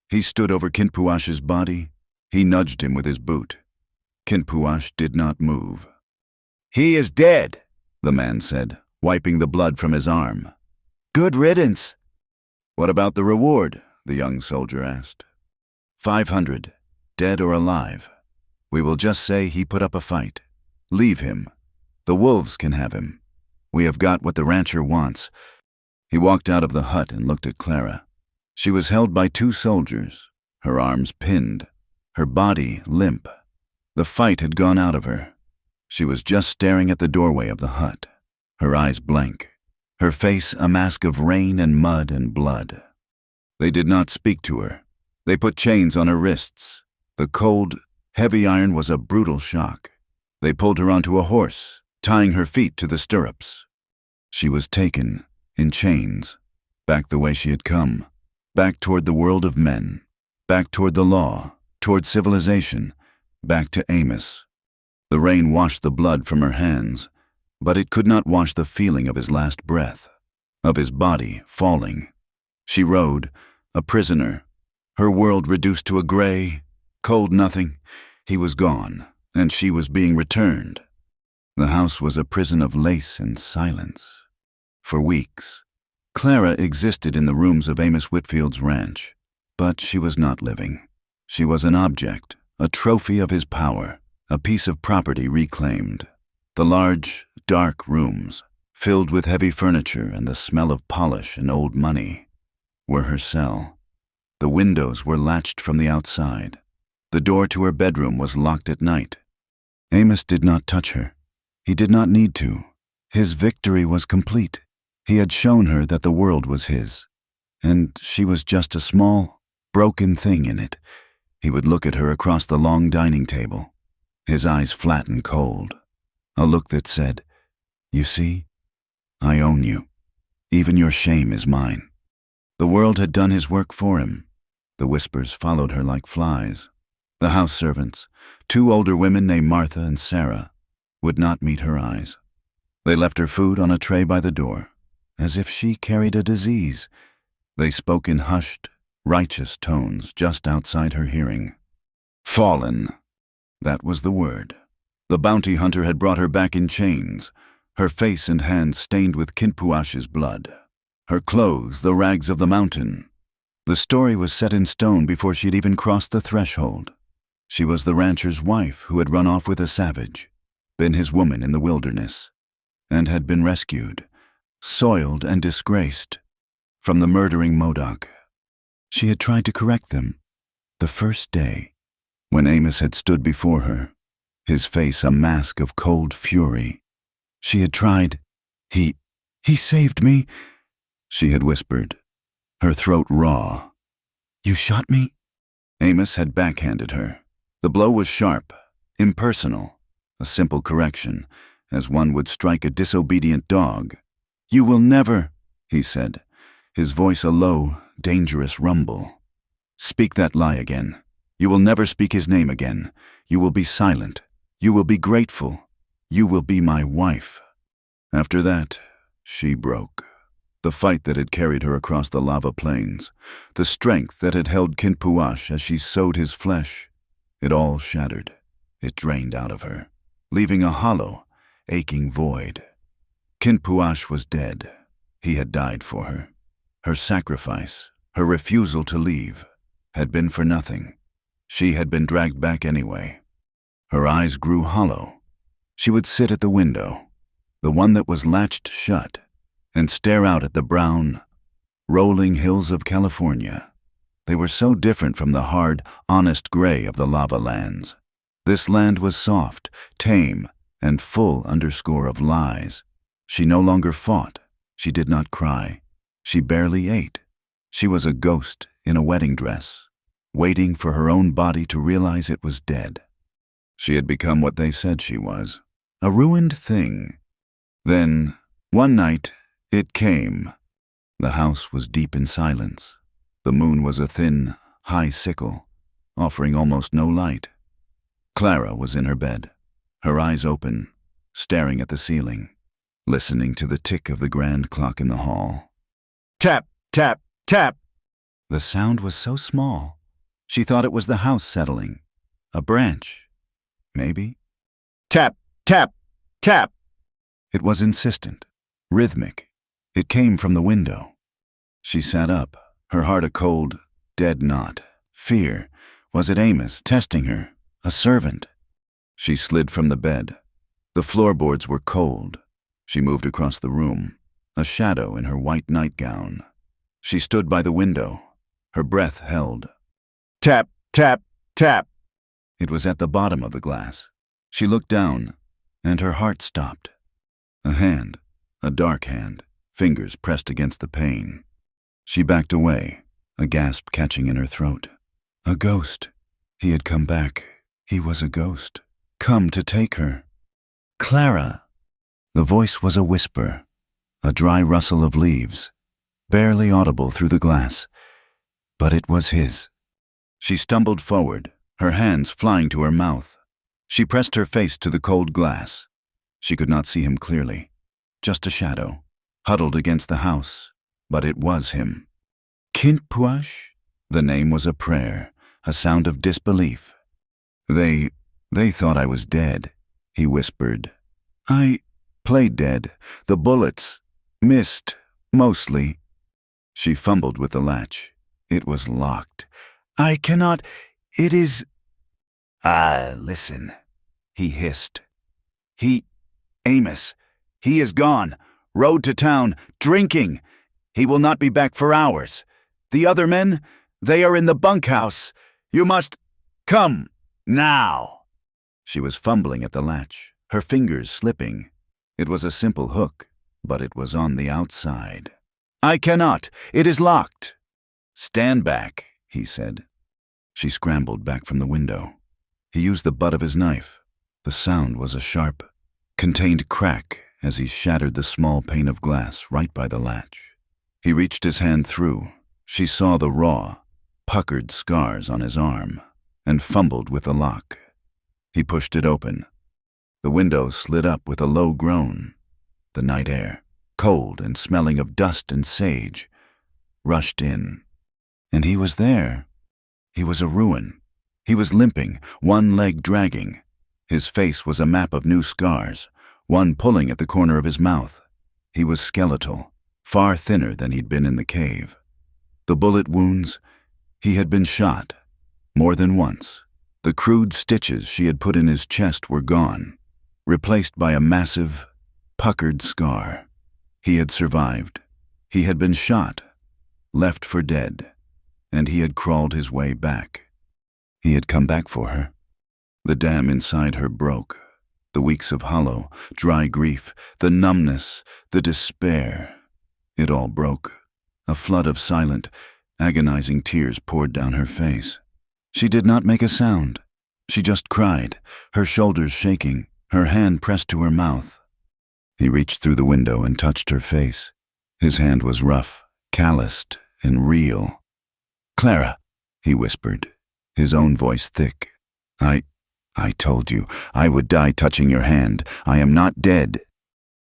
[SPEAKER 1] He stood over Kinpuash's body. He nudged him with his boot. Kinpuash did not move.
[SPEAKER 2] He is dead,
[SPEAKER 1] the man said, wiping the blood from his arm.
[SPEAKER 2] Good riddance.
[SPEAKER 1] What about the reward? The young soldier asked. 500, dead or alive. We will just say he put up a fight. Leave him. The wolves can have him. We have got what the rancher wants. He walked out of the hut and looked at Clara. She was held by 2 soldiers, her arms pinned, her body limp. The fight had gone out of her. She was just staring at the doorway of the hut, her eyes blank, her face a mask of rain and mud and blood. They did not speak to her. They put chains on her wrists. The cold, heavy iron was a brutal shock. They pulled her onto a horse, tying her feet to the stirrups. She was taken, in chains, back the way she had come, back toward the world of men, back toward the law, toward civilization, back to Amos. The rain washed the blood from her hands, but it could not wash the feeling of his last breath, of his body falling. She rode, a prisoner, her world reduced to a gray, cold nothing. He was gone, and she was being returned. The house was a prison of lace and silence. For weeks, Clara existed in the rooms of Amos Whitfield's ranch, but she was not living. She was an object, a trophy of his power, a piece of property reclaimed. The large, dark rooms, filled with heavy furniture and the smell of polish and old money, were her cell. The windows were latched from the outside. The door to her bedroom was locked at night. Amos did not touch her. He did not need to. His victory was complete. He had shown her that the world was his, and she was just a small, broken thing in it. He would look at her across the long dining table, his eyes flat and cold, a look that said, "You see, I own you. Even your shame is mine." The world had done his work for him. The whispers followed her like flies. The house servants, 2 older women named Martha and Sarah, would not meet her eyes. They left her food on a tray by the door, as if she carried a disease. They spoke in hushed, righteous tones just outside her hearing. Fallen. That was the word. The bounty hunter had brought her back in chains, her face and hands stained with Kinpuash's blood, her clothes the rags of the mountain. The story was set in stone before she had even crossed the threshold. She was the rancher's wife who had run off with a savage, been his woman in the wilderness, and had been rescued, soiled and disgraced, from the murdering Modoc. She had tried to correct them, the first day, when Amos had stood before her, his face a mask of cold fury. She had tried. He saved me," she had whispered, her throat raw. "You shot me?" Amos had backhanded her. The blow was sharp, impersonal, a simple correction, as one would strike a disobedient dog. "You will never," he said, his voice a low, dangerous rumble. "Speak that lie again. You will never speak his name again. You will be silent. You will be grateful. You will be my wife." After that, she broke. The fight that had carried her across the lava plains, the strength that had held Kinpuash as she sewed his flesh, it all shattered. It drained out of her. leaving a hollow, aching void. Kinpuash was dead. He had died for her. Her sacrifice, her refusal to leave, had been for nothing. She had been dragged back anyway. Her eyes grew hollow. She would sit at the window, the one that was latched shut, and stare out at the brown, rolling hills of California. They were so different from the hard, honest gray of the lava lands. This land was soft, tame, and full of lies. She no longer fought. She did not cry. She barely ate. She was a ghost in a wedding dress, waiting for her own body to realize it was dead. She had become what they said she was, a ruined thing. Then, one night, it came. The house was deep in silence. The moon was a thin, high sickle, offering almost no light. Clara was in her bed, her eyes open, staring at the ceiling, listening to the tick of the grand clock in the hall.
[SPEAKER 2] Tap, tap, tap.
[SPEAKER 1] The sound was so small, she thought it was the house settling. A branch, maybe.
[SPEAKER 2] Tap, tap, tap.
[SPEAKER 1] It was insistent, rhythmic. It came from the window. She sat up, her heart a cold, dead knot. Fear. Was it Amos testing her? A servant? She slid from the bed. The floorboards were cold. She moved across the room, a shadow in her white nightgown. She stood by the window, her breath held.
[SPEAKER 2] Tap, tap, tap.
[SPEAKER 1] It was at the bottom of the glass. She looked down, and her heart stopped. A hand, a dark hand, fingers pressed against the pane. She backed away, a gasp catching in her throat. A ghost. He had come back. He was a ghost. Come to take her. Clara. The voice was a whisper, a dry rustle of leaves, barely audible through the glass. But it was his. She stumbled forward, her hands flying to her mouth. She pressed her face to the cold glass. She could not see him clearly, just a shadow, huddled against the house. But it was him. Kinpuash? The name was a prayer, a sound of disbelief. They thought I was dead, he whispered. I played dead. The bullets missed, mostly. She fumbled with the latch. It was locked. I cannot. It is.
[SPEAKER 2] Listen, he hissed. Amos, he is gone. Rode to town, drinking. He will not be back for hours. The other men, they are in the bunkhouse. You must come now. She was fumbling at the latch, her fingers slipping. It was a simple hook, but it was on the outside. I cannot. It is locked. Stand back, he said. She scrambled back from the window. He used the butt of his knife. The sound was a sharp, contained crack as he shattered the small pane of glass right by the latch. He reached his hand through. She saw the raw, puckered scars on his arm and fumbled with the lock. He pushed it open. The window slid up with a low groan. The night air, cold and smelling of dust and sage, rushed in. And he was there. He was a ruin. He was limping, one leg dragging. His face was a map of new scars, one pulling at the corner of his mouth. He was skeletal, far thinner than he'd been in the cave. The bullet wounds, he had been shot, more than once. The crude stitches she had put in his chest were gone, replaced by a massive, puckered scar. He had survived. He had been shot, left for dead, and he had crawled his way back. He had come back for her. The dam inside her broke. The weeks of hollow, dry grief, the numbness, the despair. It all broke. A flood of silent, agonizing tears poured down her face. She did not make a sound. She just cried, her shoulders shaking, her hand pressed to her mouth. He reached through the window and touched her face. His hand was rough, calloused, and real. Clara, he whispered, his own voice thick. I told you, I would die touching your hand. I am not dead.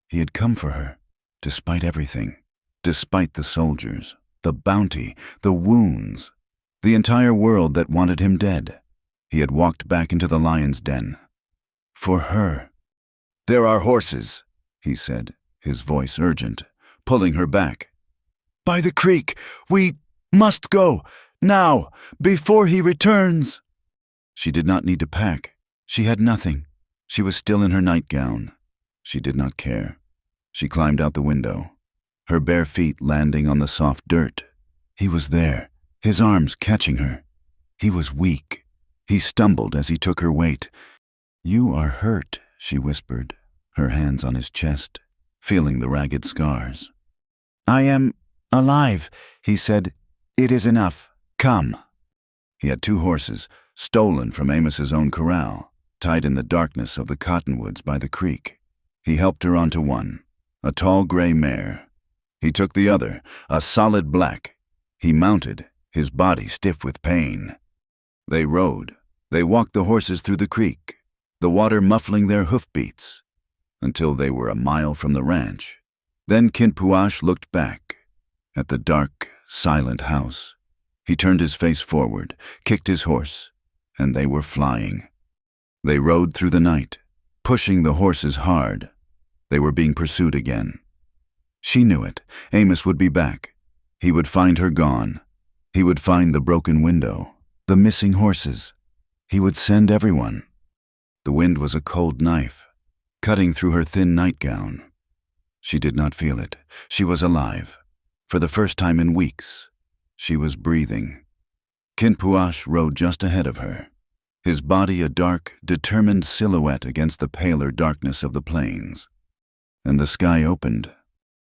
[SPEAKER 2] He had come for her, despite everything, despite the soldiers, the bounty, the wounds, the entire world that wanted him dead. He had walked back into the lion's den.
[SPEAKER 1] For her.
[SPEAKER 2] There are horses,
[SPEAKER 1] he said, his voice urgent, pulling her back.
[SPEAKER 2] By the creek. We must go. Now, before he returns.
[SPEAKER 1] She did not need to pack. She had nothing. She was still in her nightgown. She did not care. She climbed out the window, her bare feet landing on the soft dirt. He was there, his arms catching her. He was weak. He stumbled as he took her weight. "You are hurt," she whispered, her hands on his chest, feeling the ragged scars.
[SPEAKER 2] "I am alive," he said. "It is enough. Come."
[SPEAKER 1] He had 2 horses, stolen from Amos's own corral, tied in the darkness of the cottonwoods by the creek. He helped her onto one, a tall gray mare. He took the other, a solid black. He mounted, his body stiff with pain. They rode. They walked the horses through the creek, the water muffling their hoofbeats, until they were a mile from the ranch. Then Kinpuash looked back at the dark, silent house. He turned his face forward, kicked his horse, and they were flying. They rode through the night, pushing the horses hard. They were being pursued again. She knew it. Amos would be back. He would find her gone. He would find the broken window, the missing horses. He would send everyone. The wind was a cold knife, cutting through her thin nightgown. She did not feel it. She was alive. For the first time in weeks, she was breathing. Kinpuash rode just ahead of her, his body a dark, determined silhouette against the paler darkness of the plains. And the sky opened,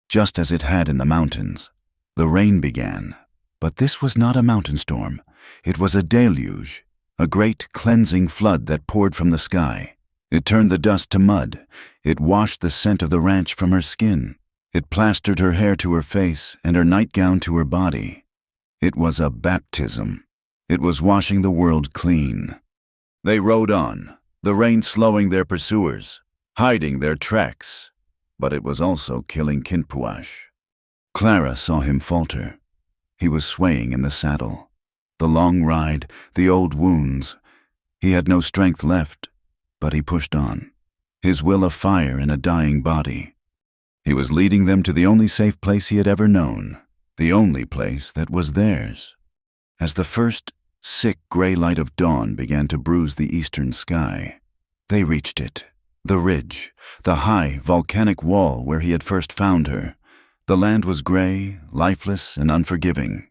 [SPEAKER 1] just as it had in the mountains. The rain began, but this was not a mountain storm. It was a deluge, a great cleansing flood that poured from the sky. It turned the dust to mud. It washed the scent of the ranch from her skin. It plastered her hair to her face and her nightgown to her body. It was a baptism. It was washing the world clean. They rode on, the rain slowing their pursuers, hiding their tracks, but it was also killing Kinpuash. Clara saw him falter. He was swaying in the saddle. The long ride, the old wounds. He had no strength left, but he pushed on, his will of fire in a dying body. He was leading them to the only safe place he had ever known, the only place that was theirs. As the first sick gray light of dawn began to bruise the eastern sky, they reached it, the ridge, the high volcanic wall where he had first found her. The land was gray, lifeless, and unforgiving.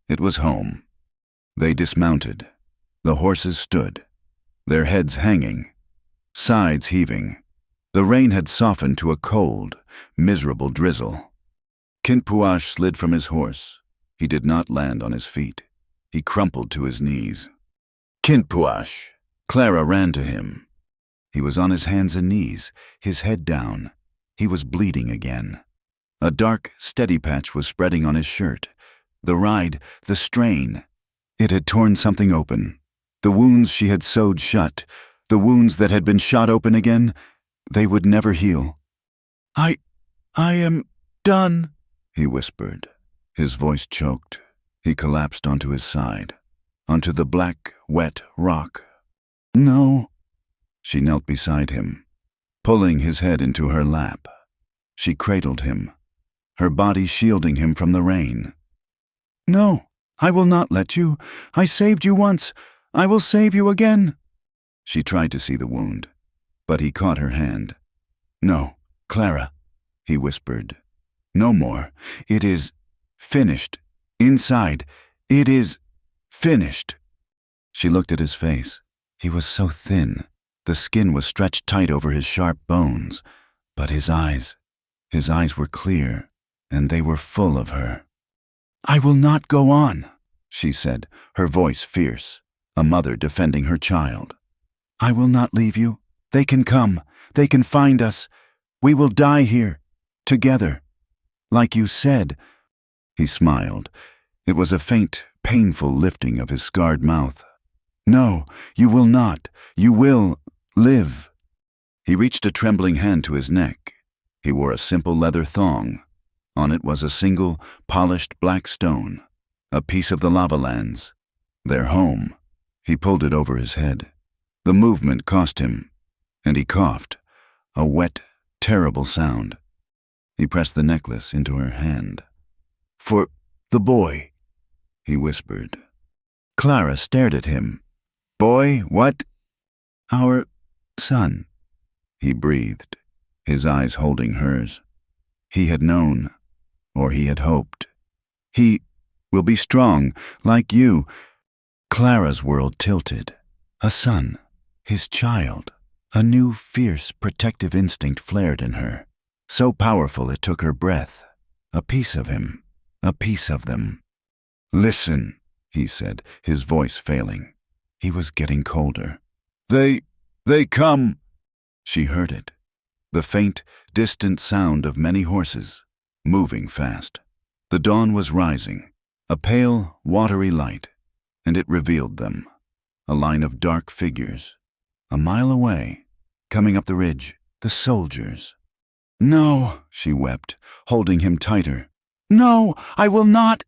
[SPEAKER 1] It was home. They dismounted. The horses stood, their heads hanging, sides heaving. The rain had softened to a cold, miserable drizzle. Kinpuash slid from his horse. He did not land on his feet. He crumpled to his knees. "Kinpuash!" Clara ran to him. He was on his hands and knees, his head down. He was bleeding again. A dark, steady patch was spreading on his shirt. The ride, the strain. It had torn something open. The wounds she had sewed shut, the wounds that had been shot open again, they would never heal. I am done," he whispered. His voice choked. He collapsed onto his side, onto the black, wet rock. "No." She knelt beside him, pulling his head into her lap. She cradled him, her body shielding him from the rain. "No, I will not let you. I saved you once. I will save you again." She tried to see the wound, but he caught her hand. "No, Clara," he whispered. "No more. It is finished. Inside, it is finished." She looked at his face. He was so thin. The skin was stretched tight over his sharp bones. But his eyes were clear, and they were full of her. "I will not go on," she said, her voice fierce, a mother defending her child. "I will not leave you. They can come. They can find us. We will die here, together. Like you said." He smiled. It was a faint, painful lifting of his scarred mouth. "No, you will not. You will live." He reached a trembling hand to his neck. He wore a simple leather thong. On it was a single, polished black stone, a piece of the lava lands, their home. He pulled it over his head. The movement cost him. And he coughed, a wet, terrible sound. He pressed the necklace into her hand. "For the boy," he whispered. Clara stared at him. "Boy, what?" "Our son," he breathed, his eyes holding hers. He had known, or he had hoped. "He will be strong, like you." Clara's world tilted. A son, his child. A new, fierce, protective instinct flared in her, so powerful it took her breath. A piece of him, a piece of them. "Listen," he said, his voice failing. He was getting colder. They come." She heard it. The faint, distant sound of many horses, moving fast. The dawn was rising, a pale, watery light, and it revealed them. A line of dark figures. A mile away, coming up the ridge, the soldiers. "No," she wept, holding him tighter. "No, I will not."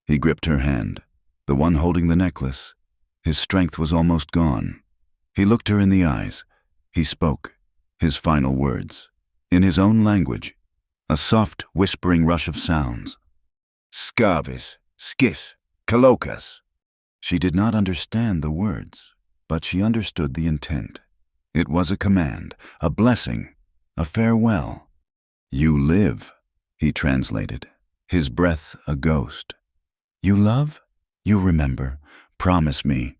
[SPEAKER 1] He gripped her hand, the one holding the necklace. His strength was almost gone. He looked her in the eyes. He spoke, his final words, in his own language, a soft, whispering rush of sounds. "Scavis, skis, kalokas." She did not understand the words, but she understood the intent. It was a command, a blessing, a farewell. "You live," he translated, his breath a ghost. "You love? You remember. Promise me."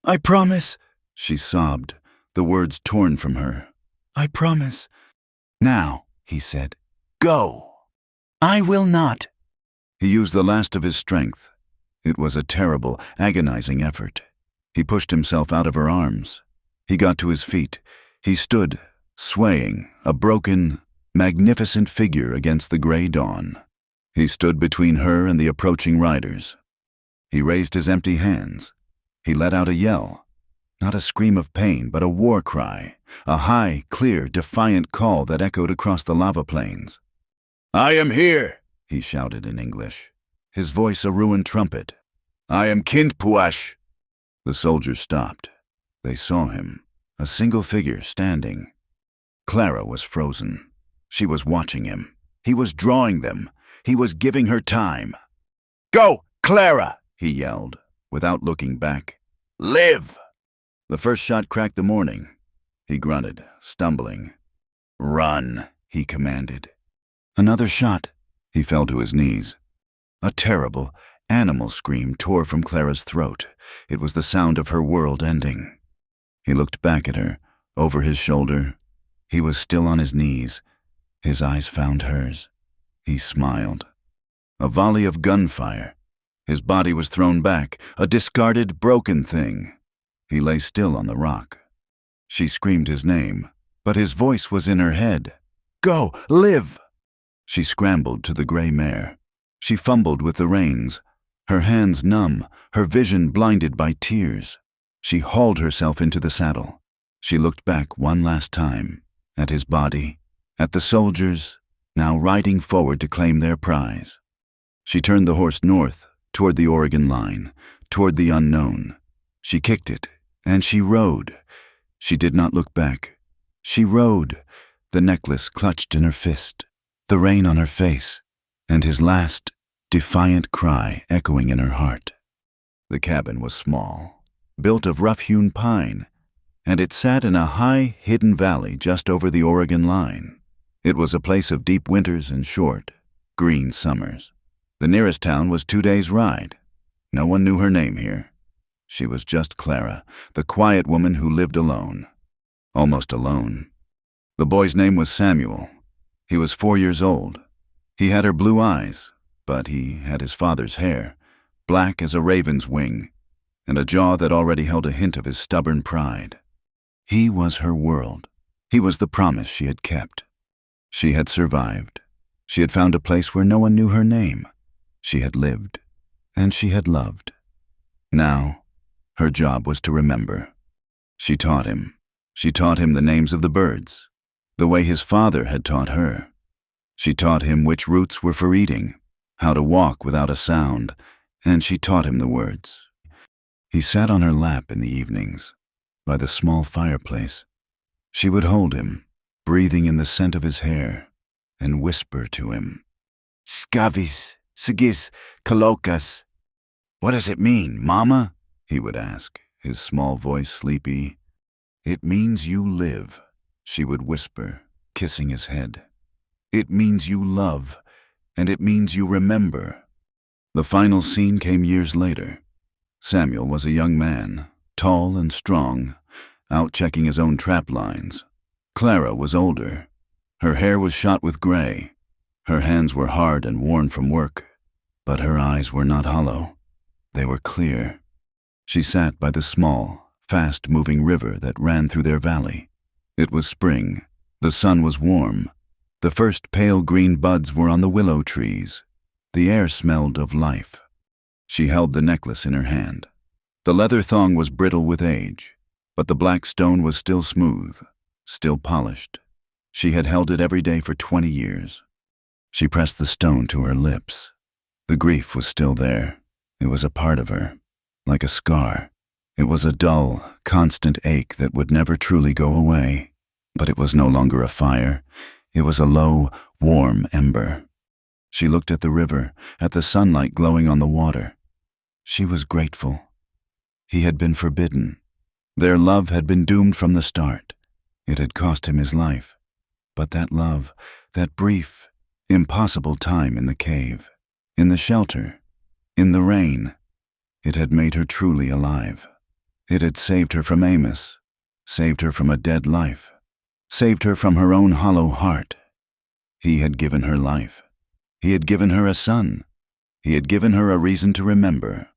[SPEAKER 1] "I promise," she sobbed, the words torn from her. "I promise." "Now," he said, "go." "I will not." He used the last of his strength. It was a terrible, agonizing effort. He pushed himself out of her arms. He got to his feet. He stood, swaying, a broken, magnificent figure against the gray dawn. He stood between her and the approaching riders. He raised his empty hands. He let out a yell. Not a scream of pain, but a war cry, a high, clear, defiant call that echoed across the lava plains. "I am here," he shouted in English, his voice a ruined trumpet. "I am Kindpuash." The soldiers stopped. They saw him, a single figure standing. Clara was frozen. She was watching him. He was drawing them. He was giving her time. "Go, Clara!" he yelled, without looking back. "Live!" The first shot cracked the morning. He grunted, stumbling. "Run," he commanded. Another shot. He fell to his knees. A terrible, animal scream tore from Clara's throat. It was the sound of her world ending. He looked back at her, over his shoulder. He was still on his knees. His eyes found hers. He smiled. A volley of gunfire. His body was thrown back, a discarded, broken thing. He lay still on the rock. She screamed his name, but his voice was in her head. "Go, live!" She scrambled to the gray mare. She fumbled with the reins, her hands numb, her vision blinded by tears. She hauled herself into the saddle. She looked back one last time, at his body, at the soldiers, now riding forward to claim their prize. She turned the horse north, toward the Oregon line, toward the unknown. She kicked it, and she rode. She did not look back. She rode, the necklace clutched in her fist, the rain on her face, and his last, defiant cry echoing in her heart. The cabin was small, built of rough-hewn pine, and it sat in a high, hidden valley just over the Oregon line. It was a place of deep winters and short, green summers. The nearest town was 2 days' ride. No one knew her name here. She was just Clara, the quiet woman who lived alone. Almost alone. The boy's name was Samuel. He was 4 years old. He had her blue eyes, but he had his father's hair, black as a raven's wing, and a jaw that already held a hint of his stubborn pride. He was her world. He was the promise she had kept. She had survived. She had found a place where no one knew her name. She had lived, and she had loved. Now, her job was to remember. She taught him. She taught him the names of the birds, the way his father had taught her. She taught him which roots were for eating, how to walk without a sound, and she taught him the words. He sat on her lap in the evenings, by the small fireplace. She would hold him, breathing in the scent of his hair, and whisper to him.
[SPEAKER 2] Scavis, sigis, colocas.
[SPEAKER 1] What does it mean, Mama? He would ask, his small voice sleepy. It means you live, she would whisper, kissing his head. It means you love, and it means you remember. The final scene came years later. Samuel was a young man, tall and strong, out checking his own trap lines. Clara was older. Her hair was shot with gray. Her hands were hard and worn from work, but her eyes were not hollow. They were clear. She sat by the small, fast-moving river that ran through their valley. It was spring. The sun was warm. The first pale green buds were on the willow trees. The air smelled of life. She held the necklace in her hand. The leather thong was brittle with age, but the black stone was still smooth, still polished. She had held it every day for 20 years. She pressed the stone to her lips. The grief was still there. It was a part of her, like a scar. It was a dull, constant ache that would never truly go away. But it was no longer a fire. It was a low, warm ember. She looked at the river, at the sunlight glowing on the water. She was grateful. He had been forbidden. Their love had been doomed from the start. It had cost him his life. But that love, that brief, impossible time in the cave, in the shelter, in the rain, it had made her truly alive. It had saved her from Amos, saved her from a dead life, saved her from her own hollow heart. He had given her life. He had given her a son. He had given her a reason to remember.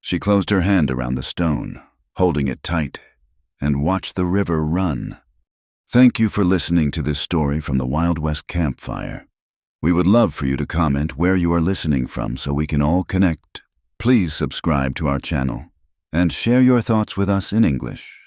[SPEAKER 1] She closed her hand around the stone, holding it tight, and watched the river run. Thank you for listening to this story from the Wild West Campfire. We would love for you to comment where you are listening from so we can all connect. Please subscribe to our channel and share your thoughts with us in English.